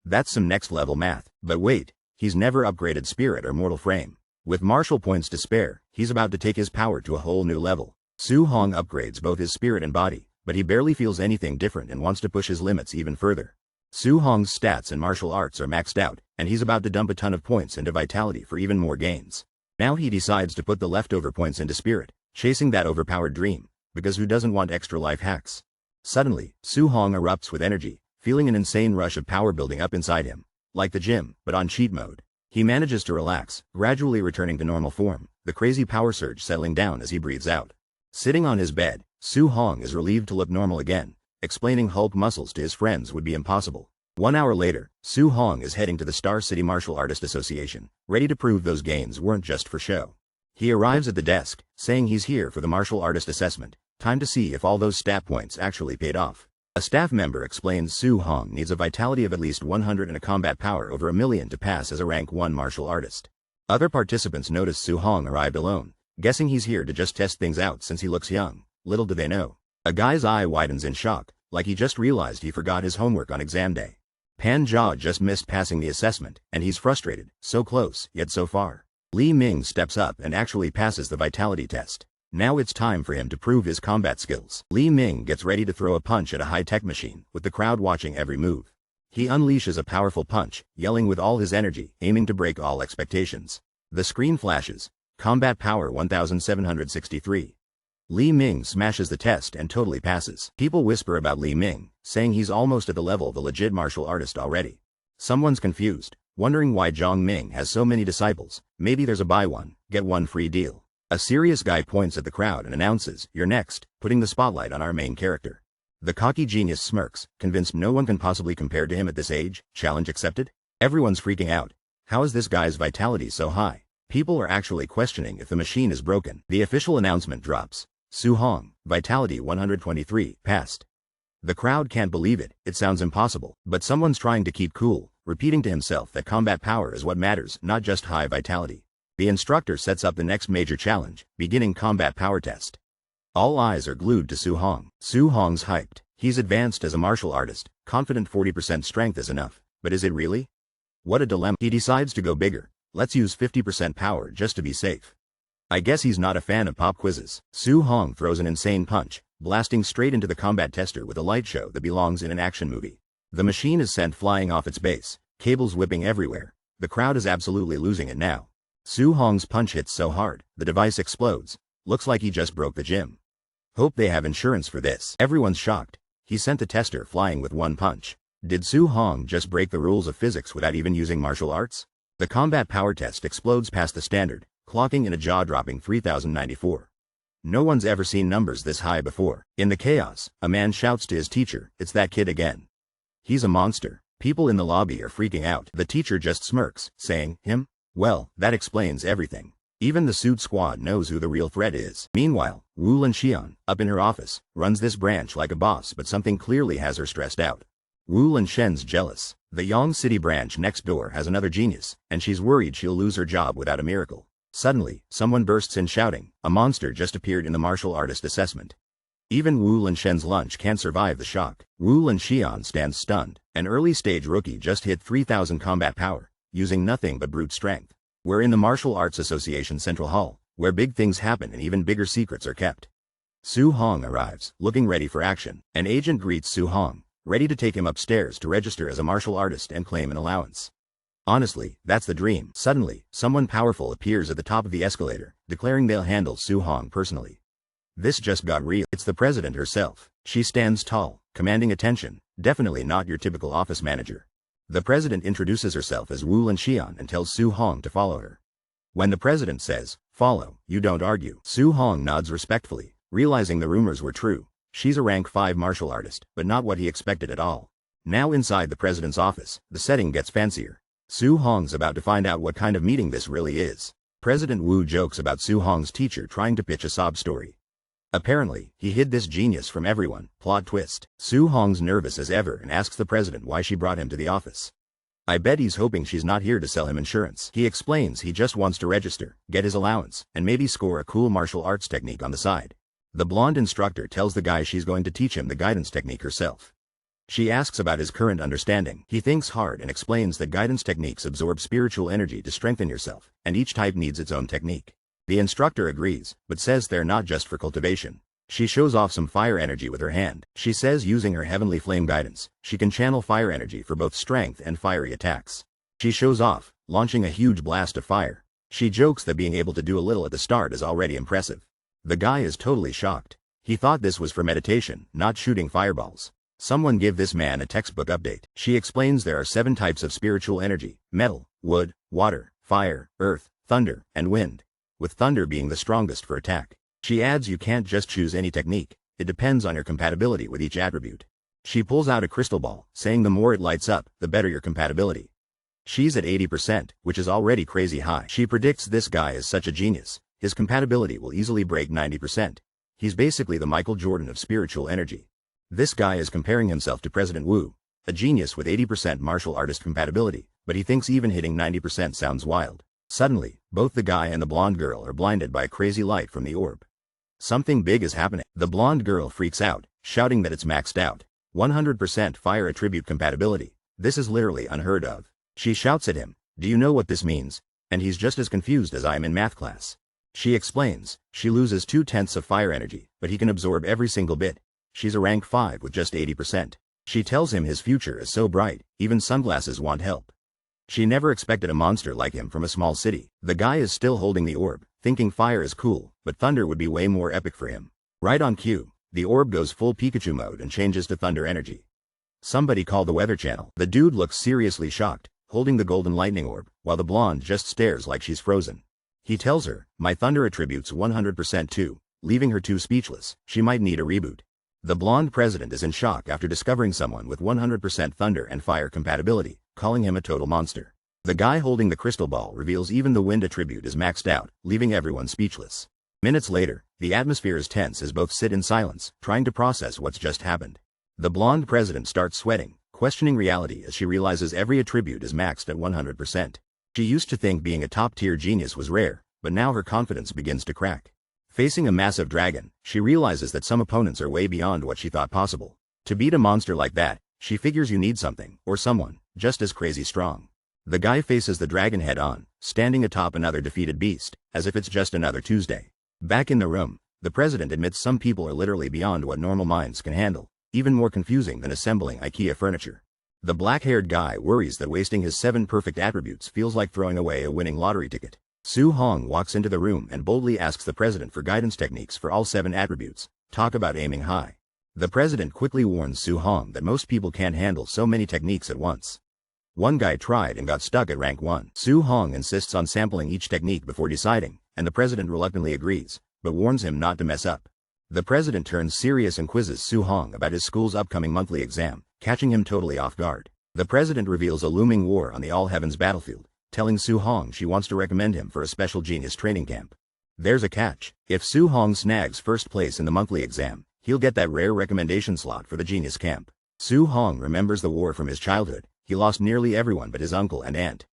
That's some next level math, but wait, he's never upgraded spirit or mortal frame. With martial points to spare, he's about to take his power to a whole new level. Su Hong upgrades both his spirit and body, but he barely feels anything different and wants to push his limits even further. Su Hong's stats and martial arts are maxed out, and he's about to dump a ton of points into vitality for even more gains. Now he decides to put the leftover points into spirit, chasing that overpowered dream, because who doesn't want extra life hacks? Suddenly, Su Hong erupts with energy, feeling an insane rush of power building up inside him, like the gym, but on cheat mode. He manages to relax, gradually returning to normal form, the crazy power surge settling down as he breathes out. Sitting on his bed, Su Hong is relieved to look normal again. Explaining Hulk muscles to his friends would be impossible. 1 hour later, Su Hong is heading to the Star City Martial Artist Association, ready to prove those gains weren't just for show. He arrives at the desk, saying he's here for the martial artist assessment, time to see if all those stat points actually paid off. A staff member explains Su Hong needs a vitality of at least 100 and a combat power over 1,000,000 to pass as a rank 1 martial artist. Other participants notice Su Hong arrived alone, guessing he's here to just test things out since he looks young. Little do they know. A guy's eye widens in shock, like he just realized he forgot his homework on exam day. Pan Jia just missed passing the assessment, and he's frustrated, so close, yet so far. Li Ming steps up and actually passes the vitality test. Now it's time for him to prove his combat skills. Li Ming gets ready to throw a punch at a high-tech machine, with the crowd watching every move. He unleashes a powerful punch, yelling with all his energy, aiming to break all expectations. The screen flashes. Combat power 1763. Li Ming smashes the test and totally passes. People whisper about Li Ming, saying he's almost at the level of a legit martial artist already. Someone's confused, wondering why Zhang Ming has so many disciples. Maybe there's a buy one, get one free deal. A serious guy points at the crowd and announces, "You're next," putting the spotlight on our main character. The cocky genius smirks, convinced no one can possibly compare to him at this age. Challenge accepted? Everyone's freaking out. How is this guy's vitality so high? People are actually questioning if the machine is broken. The official announcement drops. Su Hong, vitality 123, passed. The crowd can't believe it, it sounds impossible, but someone's trying to keep cool, repeating to himself that combat power is what matters, not just high vitality. The instructor sets up the next major challenge, beginning combat power test. All eyes are glued to Su Hong. Su Hong's hyped. He's advanced as a martial artist, confident 40% strength is enough, but is it really? What a dilemma. He decides to go bigger. Let's use 50% power just to be safe. I guess he's not a fan of pop quizzes. Su Hong throws an insane punch, blasting straight into the combat tester with a light show that belongs in an action movie. The machine is sent flying off its base, cables whipping everywhere. The crowd is absolutely losing it now. Su Hong's punch hits so hard, the device explodes. Looks like he just broke the gym. Hope they have insurance for this. Everyone's shocked. He sent the tester flying with one punch. Did Su Hong just break the rules of physics without even using martial arts? The combat power test explodes past the standard, clocking in a jaw-dropping 3094. No one's ever seen numbers this high before. In the chaos, a man shouts to his teacher, "It's that kid again. He's a monster." People in the lobby are freaking out. The teacher just smirks, saying, "Him? Well, that explains everything." Even the suit squad knows who the real threat is. Meanwhile, Wu Linxian, up in her office, runs this branch like a boss, but something clearly has her stressed out. Wu Linxian's jealous. The Yang City branch next door has another genius, and she's worried she'll lose her job without a miracle. Suddenly, someone bursts in shouting, "A monster just appeared in the martial artist assessment." Even Wu Linxian's lunch can't survive the shock. Wu Linxian stands stunned. An early-stage rookie just hit 3000 combat power, using nothing but brute strength. We're in the Martial Arts Association Central Hall, where big things happen and even bigger secrets are kept. Su Hong arrives, looking ready for action. An agent greets Su Hong, ready to take him upstairs to register as a martial artist and claim an allowance. Honestly, that's the dream. Suddenly, someone powerful appears at the top of the escalator, declaring they'll handle Su Hong personally. This just got real. It's the president herself. She stands tall, commanding attention, definitely not your typical office manager. The president introduces herself as Wu Linxian and tells Su Hong to follow her. When the president says, "Follow, you don't argue," Su Hong nods respectfully, realizing the rumors were true. She's a rank 5 martial artist, but not what he expected at all. Now inside the president's office, the setting gets fancier. Su Hong's about to find out what kind of meeting this really is. President Wu jokes about Su Hong's teacher trying to pitch a sob story. Apparently, he hid this genius from everyone. Plot twist. Su Hong's nervous as ever and asks the president why she brought him to the office. I bet he's hoping she's not here to sell him insurance. He explains he just wants to register, get his allowance, and maybe score a cool martial arts technique on the side. The blonde instructor tells the guy she's going to teach him the guidance technique herself. She asks about his current understanding. He thinks hard and explains that guidance techniques absorb spiritual energy to strengthen yourself, and each type needs its own technique. The instructor agrees, but says they're not just for cultivation. She shows off some fire energy with her hand. She says using her heavenly flame guidance, she can channel fire energy for both strength and fiery attacks. She shows off, launching a huge blast of fire. She jokes that being able to do a little at the start is already impressive. The guy is totally shocked. He thought this was for meditation, not shooting fireballs. Someone give this man a textbook update. She explains there are 7 types of spiritual energy: metal, wood, water, fire, earth, thunder, and wind, with thunder being the strongest for attack. She adds you can't just choose any technique, it depends on your compatibility with each attribute. She pulls out a crystal ball, saying the more it lights up, the better your compatibility. She's at 80%, which is already crazy high. She predicts this guy is such a genius, his compatibility will easily break 90%. He's basically the Michael Jordan of spiritual energy. This guy is comparing himself to President Wu, a genius with 80% martial artist compatibility, but he thinks even hitting 90% sounds wild. Suddenly, both the guy and the blonde girl are blinded by a crazy light from the orb. Something big is happening. The blonde girl freaks out, shouting that it's maxed out. 100% fire attribute compatibility. This is literally unheard of. She shouts at him, "Do you know what this means?" And he's just as confused as I am in math class. She explains, she loses 2/10 of fire energy, but he can absorb every single bit. She's a rank 5 with just 80%. She tells him his future is so bright, even sunglasses want help. She never expected a monster like him from a small city. The guy is still holding the orb, thinking fire is cool, but thunder would be way more epic for him. Right on cue, the orb goes full Pikachu mode and changes to thunder energy. Somebody call the weather channel. The dude looks seriously shocked, holding the golden lightning orb, while the blonde just stares like she's frozen. He tells her, "My thunder attributes 100% too," leaving her too speechless. She might need a reboot. The blonde president is in shock after discovering someone with 100% thunder and fire compatibility, calling him a total monster. The guy holding the crystal ball reveals even the wind attribute is maxed out, leaving everyone speechless. Minutes later, the atmosphere is tense as both sit in silence, trying to process what's just happened. The blonde president starts sweating, questioning reality as she realizes every attribute is maxed at 100%. She used to think being a top-tier genius was rare, but now her confidence begins to crack. Facing a massive dragon, she realizes that some opponents are way beyond what she thought possible. To beat a monster like that, she figures you need something, or someone, just as crazy strong. The guy faces the dragon head on, standing atop another defeated beast, as if it's just another Tuesday. Back in the room, the president admits some people are literally beyond what normal minds can handle, even more confusing than assembling IKEA furniture. The black-haired guy worries that wasting his 7 perfect attributes feels like throwing away a winning lottery ticket. Su Hong walks into the room and boldly asks the president for guidance techniques for all 7 attributes. Talk about aiming high. The president quickly warns Su Hong that most people can't handle so many techniques at once. One guy tried and got stuck at rank 1. Su Hong insists on sampling each technique before deciding, and the president reluctantly agrees, but warns him not to mess up. The president turns serious and quizzes Su Hong about his school's upcoming monthly exam, catching him totally off guard. The president reveals a looming war on the All Heavens battlefield, telling Su Hong she wants to recommend him for a special genius training camp. There's a catch. If Su Hong snags first place in the monthly exam, he'll get that rare recommendation slot for the genius camp. Su Hong remembers the war from his childhood. He lost nearly everyone but his uncle and aunt.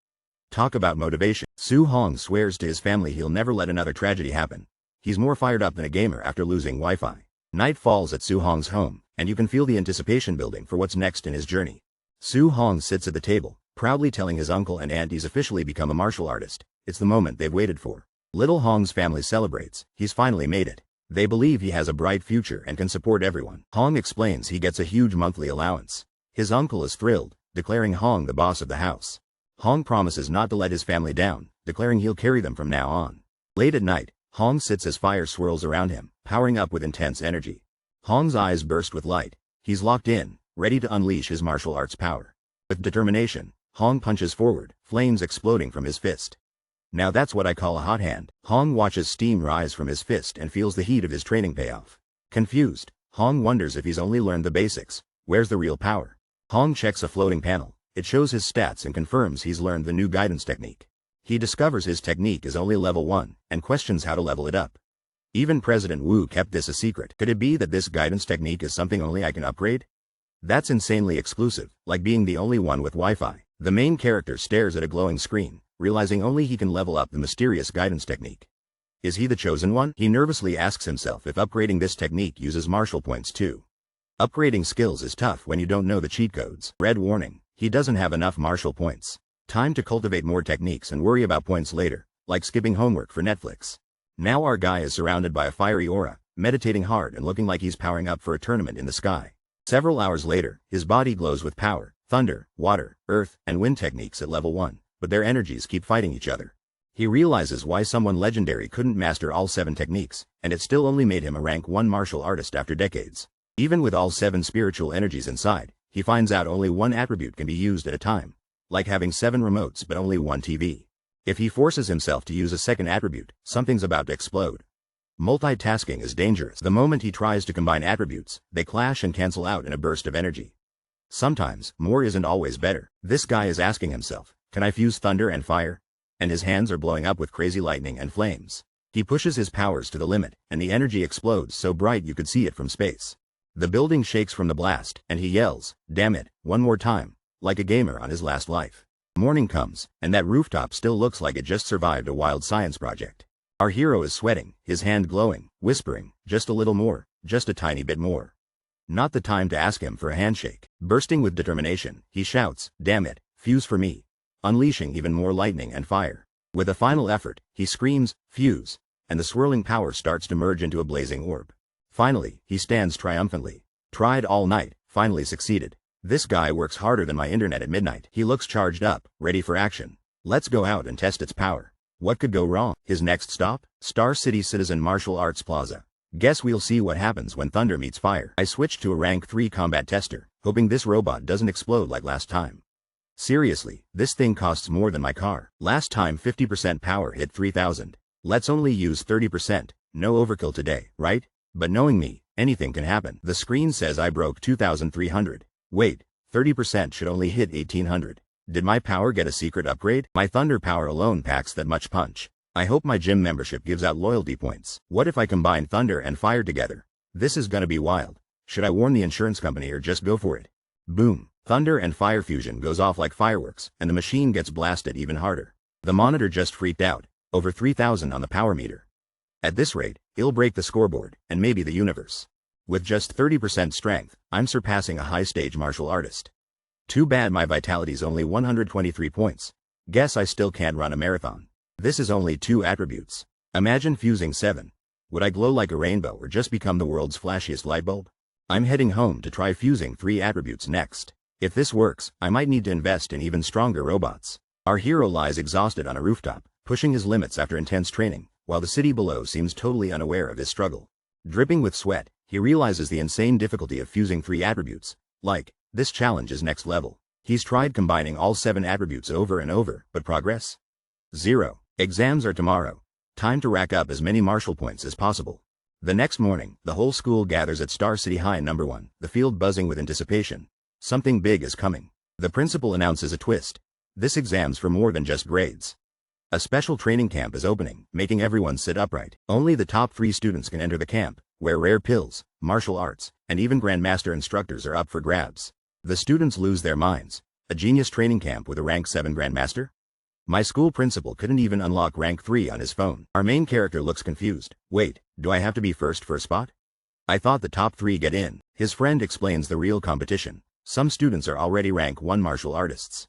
Talk about motivation. Su Hong swears to his family he'll never let another tragedy happen. He's more fired up than a gamer after losing Wi-Fi. Night falls at Su Hong's home, and you can feel the anticipation building for what's next in his journey. Su Hong sits at the table, proudly telling his uncle and aunt he's officially become a martial artist. It's the moment they've waited for. Little Hong's family celebrates. He's finally made it. They believe he has a bright future and can support everyone. Hong explains he gets a huge monthly allowance. His uncle is thrilled, declaring Hong the boss of the house. Hong promises not to let his family down, declaring he'll carry them from now on. Late at night, Hong sits as fire swirls around him, powering up with intense energy. Hong's eyes burst with light. He's locked in, ready to unleash his martial arts power. With determination, Hong punches forward, flames exploding from his fist. Now that's what I call a hot hand. Hong watches steam rise from his fist and feels the heat of his training pay off. Confused, Hong wonders if he's only learned the basics. Where's the real power? Hong checks a floating panel. It shows his stats and confirms he's learned the new guidance technique. He discovers his technique is only level 1 and questions how to level it up. Even President Wu kept this a secret. Could it be that this guidance technique is something only I can upgrade? That's insanely exclusive, like being the only one with Wi-Fi. The main character stares at a glowing screen, realizing only he can level up the mysterious guidance technique. Is he the chosen one? He nervously asks himself if upgrading this technique uses martial points too. Upgrading skills is tough when you don't know the cheat codes. Red warning, he doesn't have enough martial points. Time to cultivate more techniques and worry about points later, like skipping homework for Netflix. Now our guy is surrounded by a fiery aura, meditating hard and looking like he's powering up for a tournament in the sky. Several hours later, his body glows with power, thunder, water, earth, and wind techniques at level 1, but their energies keep fighting each other. He realizes why someone legendary couldn't master all 7 techniques, and it still only made him a rank 1 martial artist after decades. Even with all 7 spiritual energies inside, he finds out only 1 attribute can be used at a time, like having 7 remotes but only 1 TV. If he forces himself to use a second attribute, something's about to explode. Multitasking is dangerous. The moment he tries to combine attributes, they clash and cancel out in a burst of energy. Sometimes, more isn't always better. This guy is asking himself, can I fuse thunder and fire? And his hands are blowing up with crazy lightning and flames. He pushes his powers to the limit, and the energy explodes so bright you could see it from space. The building shakes from the blast, and he yells, damn it, one more time, like a gamer on his last life. Morning comes, and that rooftop still looks like it just survived a wild science project. Our hero is sweating, his hand glowing, whispering, just a little more, just a tiny bit more. Not the time to ask him for a handshake. Bursting with determination, he shouts, damn it, fuse for me, unleashing even more lightning and fire. With a final effort, he screams, fuse, and the swirling power starts to merge into a blazing orb. Finally, he stands triumphantly. Tried all night, finally succeeded. This guy works harder than my internet at midnight. He looks charged up, ready for action. Let's go out and test its power. What could go wrong? His next stop? Star City Citizen Martial Arts Plaza. Guess we'll see what happens when thunder meets fire. I switched to a rank 3 combat tester, hoping this robot doesn't explode like last time. Seriously, this thing costs more than my car. Last time 50% power hit 3000. Let's only use 30%, no overkill today, right? But knowing me, anything can happen. The screen says I broke 2300. Wait, 30% should only hit 1800. Did my power get a secret upgrade? My thunder power alone packs that much punch. I hope my gym membership gives out loyalty points. What if I combine thunder and fire together? This is gonna be wild. Should I warn the insurance company or just go for it? Boom. Thunder and fire fusion goes off like fireworks, and the machine gets blasted even harder. The monitor just freaked out. Over 3000 on the power meter. At this rate, it'll break the scoreboard, and maybe the universe. With just 30% strength, I'm surpassing a high-stage martial artist. Too bad my vitality's only 123 points. Guess I still can't run a marathon. This is only 2 attributes. Imagine fusing 7. Would I glow like a rainbow or just become the world's flashiest light bulb? I'm heading home to try fusing 3 attributes next. If this works, I might need to invest in even stronger robots. Our hero lies exhausted on a rooftop, pushing his limits after intense training, while the city below seems totally unaware of his struggle. Dripping with sweat, he realizes the insane difficulty of fusing 3 attributes. Like, this challenge is next level. He's tried combining all 7 attributes over and over, but progress? 0. Exams are tomorrow. Time to rack up as many martial points as possible. The next morning, the whole school gathers at Star City High No. 1, the field buzzing with anticipation. Something big is coming. The principal announces a twist. This exam's for more than just grades. A special training camp is opening, making everyone sit upright. Only the top 3 students can enter the camp, where rare pills, martial arts, and even grandmaster instructors are up for grabs. The students lose their minds. A genius training camp with a rank 7 grandmaster? My school principal couldn't even unlock rank 3 on his phone. Our main character looks confused. Wait, do I have to be first for a spot? I thought the top 3 get in. His friend explains the real competition. Some students are already rank 1 martial artists.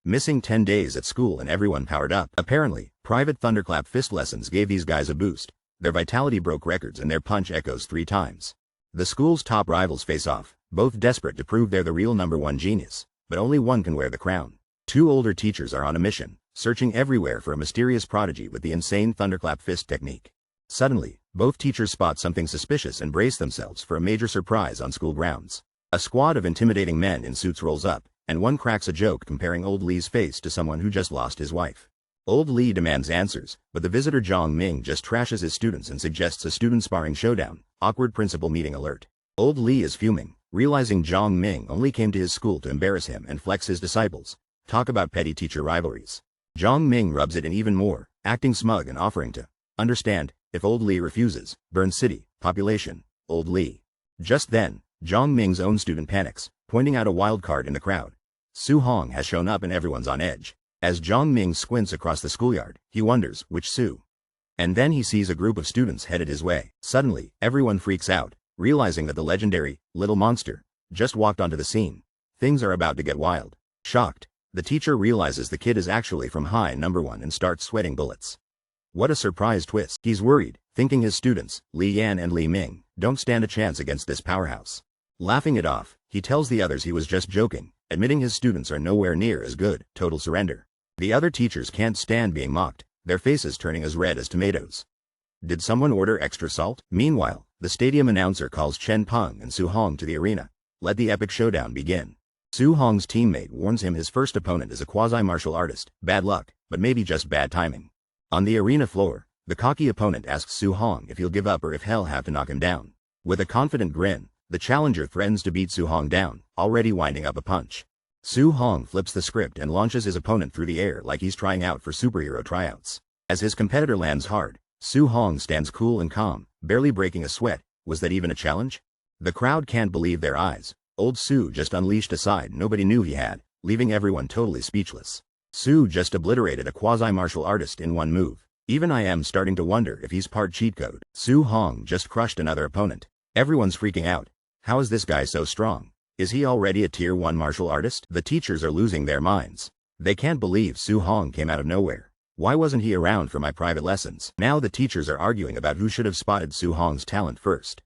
Missing 10 days at school and everyone powered up. Apparently, private thunderclap fist lessons gave these guys a boost. Their vitality broke records and their punch echoes 3 times. The school's top rivals face off, both desperate to prove they're the real #1 genius, but only one can wear the crown. 2 older teachers are on a mission, searching everywhere for a mysterious prodigy with the insane thunderclap fist technique. Suddenly, both teachers spot something suspicious and brace themselves for a major surprise on school grounds. A squad of intimidating men in suits rolls up, and one cracks a joke comparing old Lee's face to someone who just lost his wife. Old Lee demands answers, but the visitor Zhang Ming just trashes his students and suggests a student sparring showdown. Awkward principal meeting alert. Old Lee is fuming, realizing Zhang Ming only came to his school to embarrass him and flex his disciples. Talk about petty teacher rivalries. Zhang Ming rubs it in even more, acting smug and offering to understand if Old Lee refuses. Burn city, population, Old Lee. Just then, Zhang Ming's own student panics, pointing out a wild card in the crowd. Su Hong has shown up and everyone's on edge. As Zhang Ming squints across the schoolyard, he wonders which Su. And then he sees a group of students headed his way. Suddenly, everyone freaks out, realizing that the legendary little monster just walked onto the scene. Things are about to get wild. Shocked, the teacher realizes the kid is actually from high #1 and starts sweating bullets. What a surprise twist. He's worried, thinking his students, Li Yan and Li Ming, don't stand a chance against this powerhouse. Laughing it off, he tells the others he was just joking, admitting his students are nowhere near as good. Total surrender. The other teachers can't stand being mocked, their faces turning as red as tomatoes. Did someone order extra salt? Meanwhile, the stadium announcer calls Chen Peng and Su Hong to the arena. Let the epic showdown begin. Su Hong's teammate warns him his first opponent is a quasi-martial artist. Bad luck, but maybe just bad timing. On the arena floor, the cocky opponent asks Su Hong if he'll give up or if hell have to knock him down. With a confident grin, the challenger threatens to beat Su Hong down, already winding up a punch. Su Hong flips the script and launches his opponent through the air like he's trying out for superhero tryouts. As his competitor lands hard, Su Hong stands cool and calm, barely breaking a sweat. Was that even a challenge? The crowd can't believe their eyes. Old Su just unleashed a side nobody knew he had, leaving everyone totally speechless. Su just obliterated a quasi-martial artist in one move. Even I am starting to wonder if he's part cheat code. Su Hong just crushed another opponent. Everyone's freaking out. How is this guy so strong? Is he already a tier 1 martial artist? The teachers are losing their minds. They can't believe Su Hong came out of nowhere. Why wasn't he around for my private lessons? Now the teachers are arguing about who should have spotted Su Hong's talent first.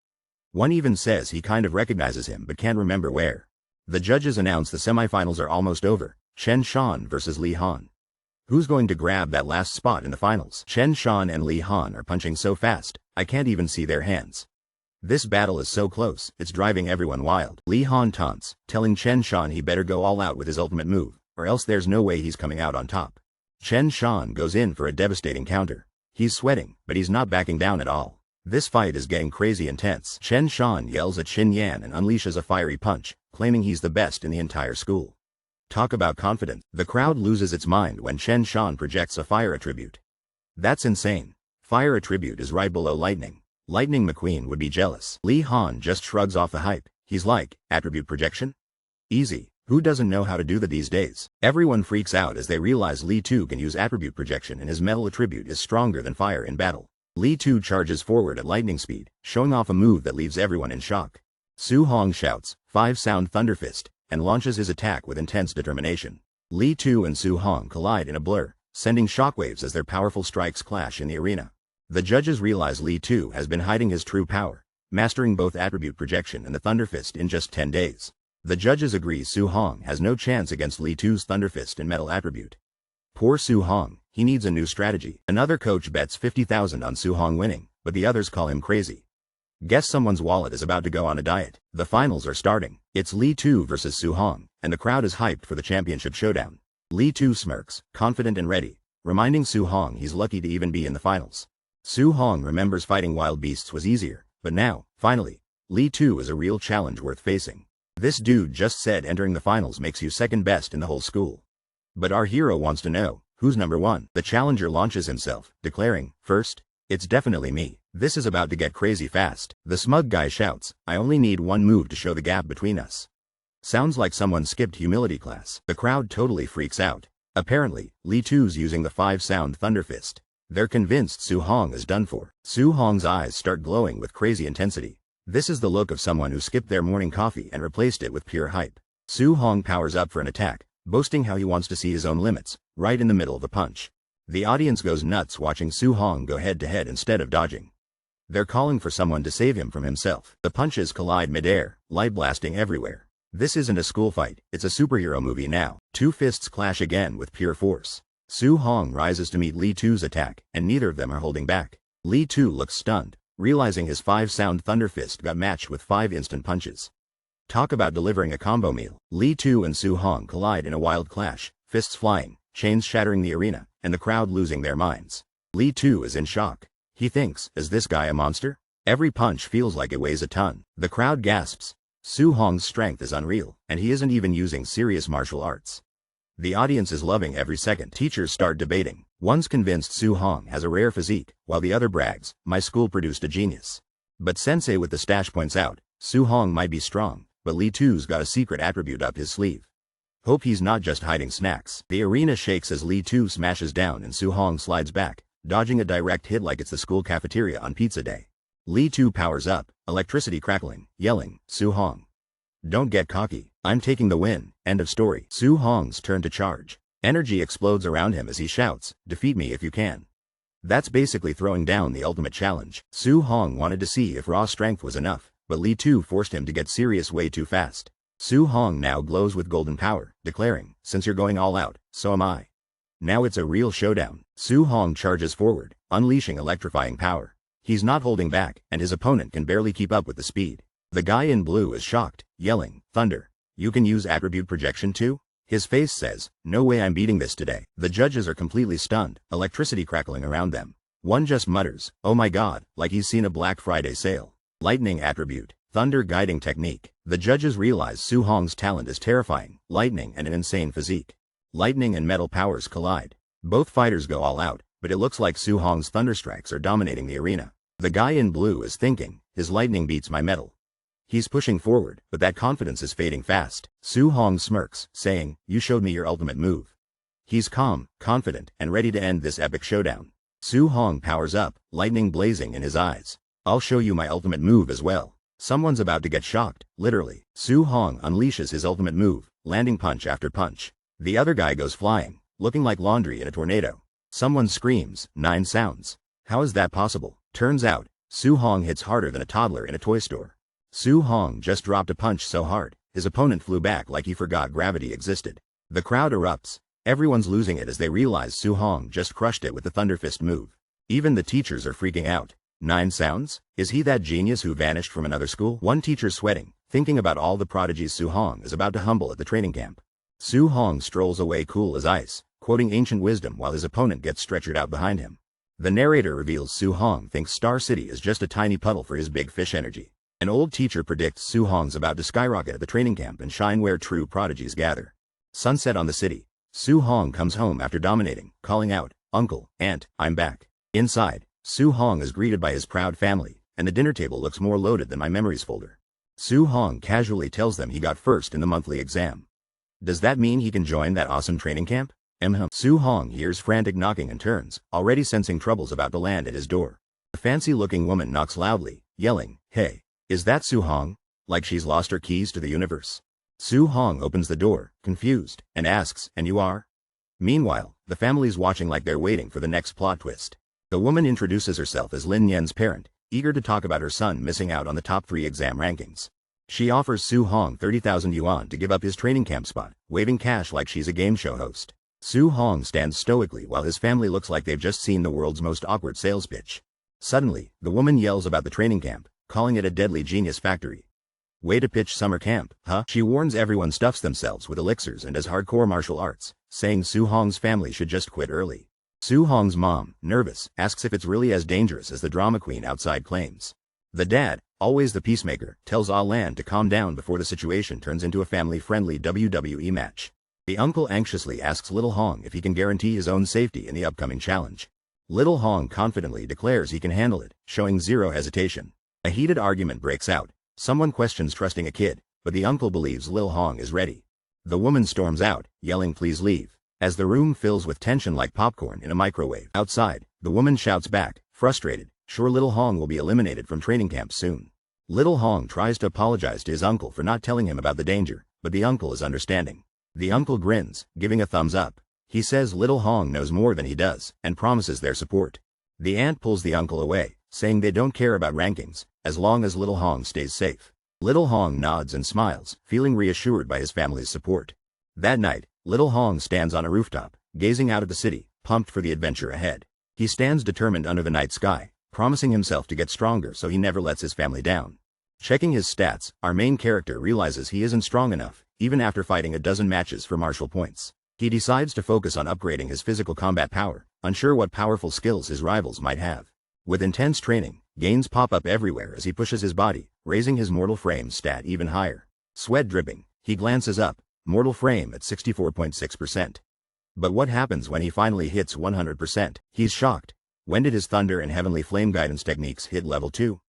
One even says he kind of recognizes him but can't remember where. The judges announce the semifinals are almost over. Chen Shan versus Li Han. Who's going to grab that last spot in the finals? Chen Shan and Li Han are punching so fast, I can't even see their hands. This battle is so close, it's driving everyone wild. Li Han taunts, telling Chen Shan he better go all out with his ultimate move, or else there's no way he's coming out on top. Chen Shan goes in for a devastating counter. He's sweating, but he's not backing down at all. This fight is getting crazy intense. Chen Shan yells at Xin Yan and unleashes a fiery punch, claiming he's the best in the entire school. Talk about confidence. The crowd loses its mind when Chen Shan projects a fire attribute. That's insane. Fire attribute is right below lightning. Lightning McQueen would be jealous. Li Han just shrugs off the hype. He's like, attribute projection? Easy. Who doesn't know how to do that these days? Everyone freaks out as they realize Li Tu can use attribute projection and his metal attribute is stronger than fire in battle. Li Tu charges forward at lightning speed, showing off a move that leaves everyone in shock. Su Hong shouts, 5-sound thunderfist, and launches his attack with intense determination. Li Tu and Su Hong collide in a blur, sending shockwaves as their powerful strikes clash in the arena. The judges realize Li Tu has been hiding his true power, mastering both attribute projection and the thunderfist in just 10 days. The judges agree Su Hong has no chance against Li Tu's thunderfist and metal attribute. Poor Su Hong, he needs a new strategy. Another coach bets 50,000 on Su Hong winning, but the others call him crazy. Guess someone's wallet is about to go on a diet. The finals are starting. It's Li Tu versus Su Hong, and the crowd is hyped for the championship showdown. Li Tu smirks, confident and ready, reminding Su Hong he's lucky to even be in the finals. Su Hong remembers fighting wild beasts was easier, but now, finally, Li Tu is a real challenge worth facing. This dude just said entering the finals makes you second best in the whole school. But our hero wants to know, who's #1? The challenger launches himself, declaring, first, it's definitely me. This is about to get crazy fast. The smug guy shouts, I only need one move to show the gap between us. Sounds like someone skipped humility class. The crowd totally freaks out. Apparently, Li Tu's using the 5-sound thunderfist. They're convinced Su Hong is done for. Su Hong's eyes start glowing with crazy intensity. This is the look of someone who skipped their morning coffee and replaced it with pure hype. Su Hong powers up for an attack, boasting how he wants to see his own limits, right in the middle of a punch. The audience goes nuts watching Su Hong go head-to-head instead of dodging. They're calling for someone to save him from himself. The punches collide midair, light blasting everywhere. This isn't a school fight, it's a superhero movie now. Two fists clash again with pure force. Su Hong rises to meet Li Tu's attack, and neither of them are holding back. Li Tu looks stunned, realizing his 5-sound thunder fist got matched with 5 instant punches. Talk about delivering a combo meal. Li Tu and Su Hong collide in a wild clash, fists flying, chains shattering the arena, and the crowd losing their minds. Li Tu is in shock. He thinks, is this guy a monster? Every punch feels like it weighs a ton. The crowd gasps. Su Hong's strength is unreal, and he isn't even using serious martial arts. The audience is loving every second. Teachers start debating. One's convinced Su Hong has a rare physique, while the other brags, my school produced a genius. But Sensei with the stash points out, Su Hong might be strong, but Li Tu's got a secret attribute up his sleeve. Hope he's not just hiding snacks. The arena shakes as Li Tu smashes down and Su Hong slides back, dodging a direct hit like it's the school cafeteria on pizza day. Li Tu powers up, electricity crackling, yelling, Su Hong, don't get cocky, I'm taking the win, end of story. Su Hong's turn to charge. Energy explodes around him as he shouts, defeat me if you can. That's basically throwing down the ultimate challenge. Su Hong wanted to see if raw strength was enough, but Li Tu forced him to get serious way too fast. Su Hong now glows with golden power, declaring, since you're going all out, so am I. Now it's a real showdown. Su Hong charges forward, unleashing electrifying power. He's not holding back, and his opponent can barely keep up with the speed. The guy in blue is shocked, yelling, thunder, you can use attribute projection too? His face says, no way I'm beating this today. The judges are completely stunned, electricity crackling around them. One just mutters, oh my god, like he's seen a Black Friday sale. Lightning attribute, thunder guiding technique. The judges realize Su Hong's talent is terrifying, lightning and an insane physique. Lightning and metal powers collide. Both fighters go all out, but it looks like Su Hong's thunder strikes are dominating the arena. The guy in blue is thinking, his lightning beats my metal. He's pushing forward, but that confidence is fading fast. Su Hong smirks, saying, you showed me your ultimate move. He's calm, confident, and ready to end this epic showdown. Su Hong powers up, lightning blazing in his eyes. I'll show you my ultimate move as well. Someone's about to get shocked, literally. Su Hong unleashes his ultimate move, landing punch after punch. The other guy goes flying, looking like laundry in a tornado. Someone screams, 9 sounds. How is that possible? Turns out, Su Hong hits harder than a toddler in a toy store. Su Hong just dropped a punch so hard, his opponent flew back like he forgot gravity existed. The crowd erupts. Everyone's losing it as they realize Su Hong just crushed it with the Thunder Fist move. Even the teachers are freaking out. 9 sounds? Is he that genius who vanished from another school? One teacher's sweating, thinking about all the prodigies Su Hong is about to humble at the training camp. Su Hong strolls away cool as ice, quoting ancient wisdom while his opponent gets stretchered out behind him. The narrator reveals Su Hong thinks Star City is just a tiny puddle for his big fish energy. An old teacher predicts Su Hong's about to skyrocket at the training camp and shine where true prodigies gather. Sunset on the city. Su Hong comes home after dominating, calling out, Uncle, Aunt, I'm back. Inside, Su Hong is greeted by his proud family, and the dinner table looks more loaded than my memories folder. Su Hong casually tells them he got first in the monthly exam. Does that mean he can join that awesome training camp? Su Hong hears frantic knocking and turns, already sensing trouble's about to land at his door. A fancy-looking woman knocks loudly, yelling, Hey, is that Su Hong? Like she's lost her keys to the universe. Su Hong opens the door, confused, and asks, And you are? Meanwhile, the family's watching like they're waiting for the next plot twist. The woman introduces herself as Lin Yan's parent, eager to talk about her son missing out on the top 3 exam rankings. She offers Su Hong 30,000 yuan to give up his training camp spot, waving cash like she's a game show host. Su Hong stands stoically while his family looks like they've just seen the world's most awkward sales pitch. Suddenly, the woman yells about the training camp, calling it a deadly genius factory. Way to pitch summer camp, huh? She warns everyone stuffs themselves with elixirs and does hardcore martial arts, saying Su Hong's family should just quit early. Su Hong's mom, nervous, asks if it's really as dangerous as the drama queen outside claims. The dad, always the peacemaker, tells Ah Lan to calm down before the situation turns into a family-friendly WWE match. The uncle anxiously asks Little Hong if he can guarantee his own safety in the upcoming challenge. Little Hong confidently declares he can handle it, showing zero hesitation. A heated argument breaks out. Someone questions trusting a kid, but the uncle believes Lil Hong is ready. The woman storms out, yelling please leave. As the room fills with tension like popcorn in a microwave. Outside, the woman shouts back, frustrated, sure Little Hong will be eliminated from training camp soon. Little Hong tries to apologize to his uncle for not telling him about the danger, but the uncle is understanding. The uncle grins, giving a thumbs up. He says Little Hong knows more than he does, and promises their support. The aunt pulls the uncle away, saying they don't care about rankings, as long as Little Hong stays safe. Little Hong nods and smiles, feeling reassured by his family's support. That night, Little Hong stands on a rooftop, gazing out at the city, pumped for the adventure ahead. He stands determined under the night sky, promising himself to get stronger so he never lets his family down. Checking his stats, our main character realizes he isn't strong enough, even after fighting a dozen matches for martial points. He decides to focus on upgrading his physical combat power, unsure what powerful skills his rivals might have. With intense training, gains pop up everywhere as he pushes his body, raising his mortal frame stat even higher. Sweat dripping, he glances up, mortal frame at 64.6%. But what happens when he finally hits 100%? He's shocked. When did his thunder and heavenly flame guidance techniques hit level 2?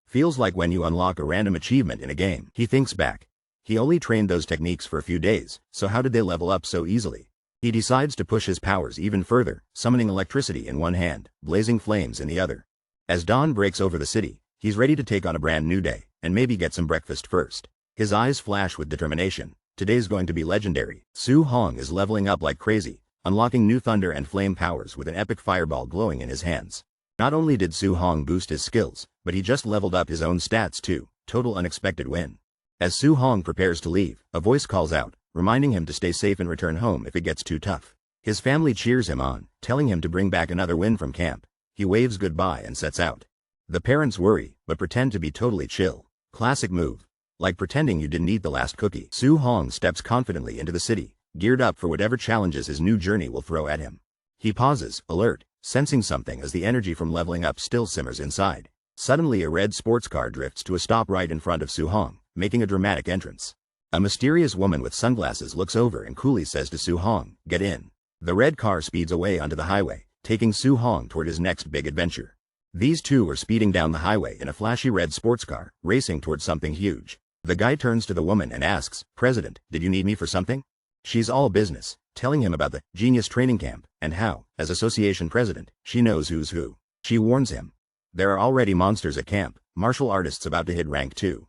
Feels like when you unlock a random achievement in a game. He thinks back. He only trained those techniques for a few days, so how did they level up so easily? He decides to push his powers even further, summoning electricity in one hand, blazing flames in the other. As dawn breaks over the city, he's ready to take on a brand new day, and maybe get some breakfast first. His eyes flash with determination. Today's going to be legendary. Su Hong is leveling up like crazy, unlocking new thunder and flame powers with an epic fireball glowing in his hands. Not only did Su Hong boost his skills, but he just leveled up his own stats too. Total unexpected win. As Su Hong prepares to leave, a voice calls out, reminding him to stay safe and return home if it gets too tough. His family cheers him on, telling him to bring back another win from camp. He waves goodbye and sets out. The parents worry, but pretend to be totally chill. Classic move. Like pretending you didn't eat the last cookie. Su Hong steps confidently into the city, geared up for whatever challenges his new journey will throw at him. He pauses, alert, sensing something as the energy from leveling up still simmers inside. Suddenly a red sports car drifts to a stop right in front of Su Hong, making a dramatic entrance. A mysterious woman with sunglasses looks over and coolly says to Su Hong, "Get in." The red car speeds away onto the highway, taking Su Hong toward his next big adventure. These two are speeding down the highway in a flashy red sports car, racing towards something huge. The guy turns to the woman and asks, "President, did you need me for something?" She's all business, telling him about the Genius Training Camp and how, as association president, she knows who's who. She warns him. There are already monsters at camp, martial artists about to hit rank 2.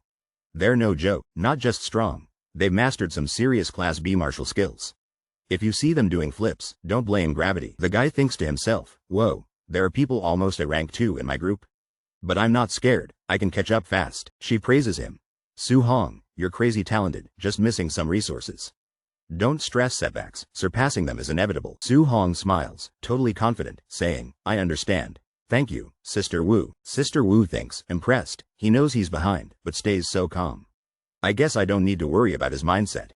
They're no joke, not just strong. They've mastered some serious Class B martial skills. If you see them doing flips, don't blame gravity. The guy thinks to himself, whoa, there are people almost at rank 2 in my group. But I'm not scared, I can catch up fast. She praises him. Su Hong, you're crazy talented, just missing some resources. Don't stress setbacks, surpassing them is inevitable. Su Hong smiles, totally confident, saying, I understand. Thank you, Sister Wu. Sister Wu thinks, impressed. He knows he's behind, but stays so calm. I guess I don't need to worry about his mindset.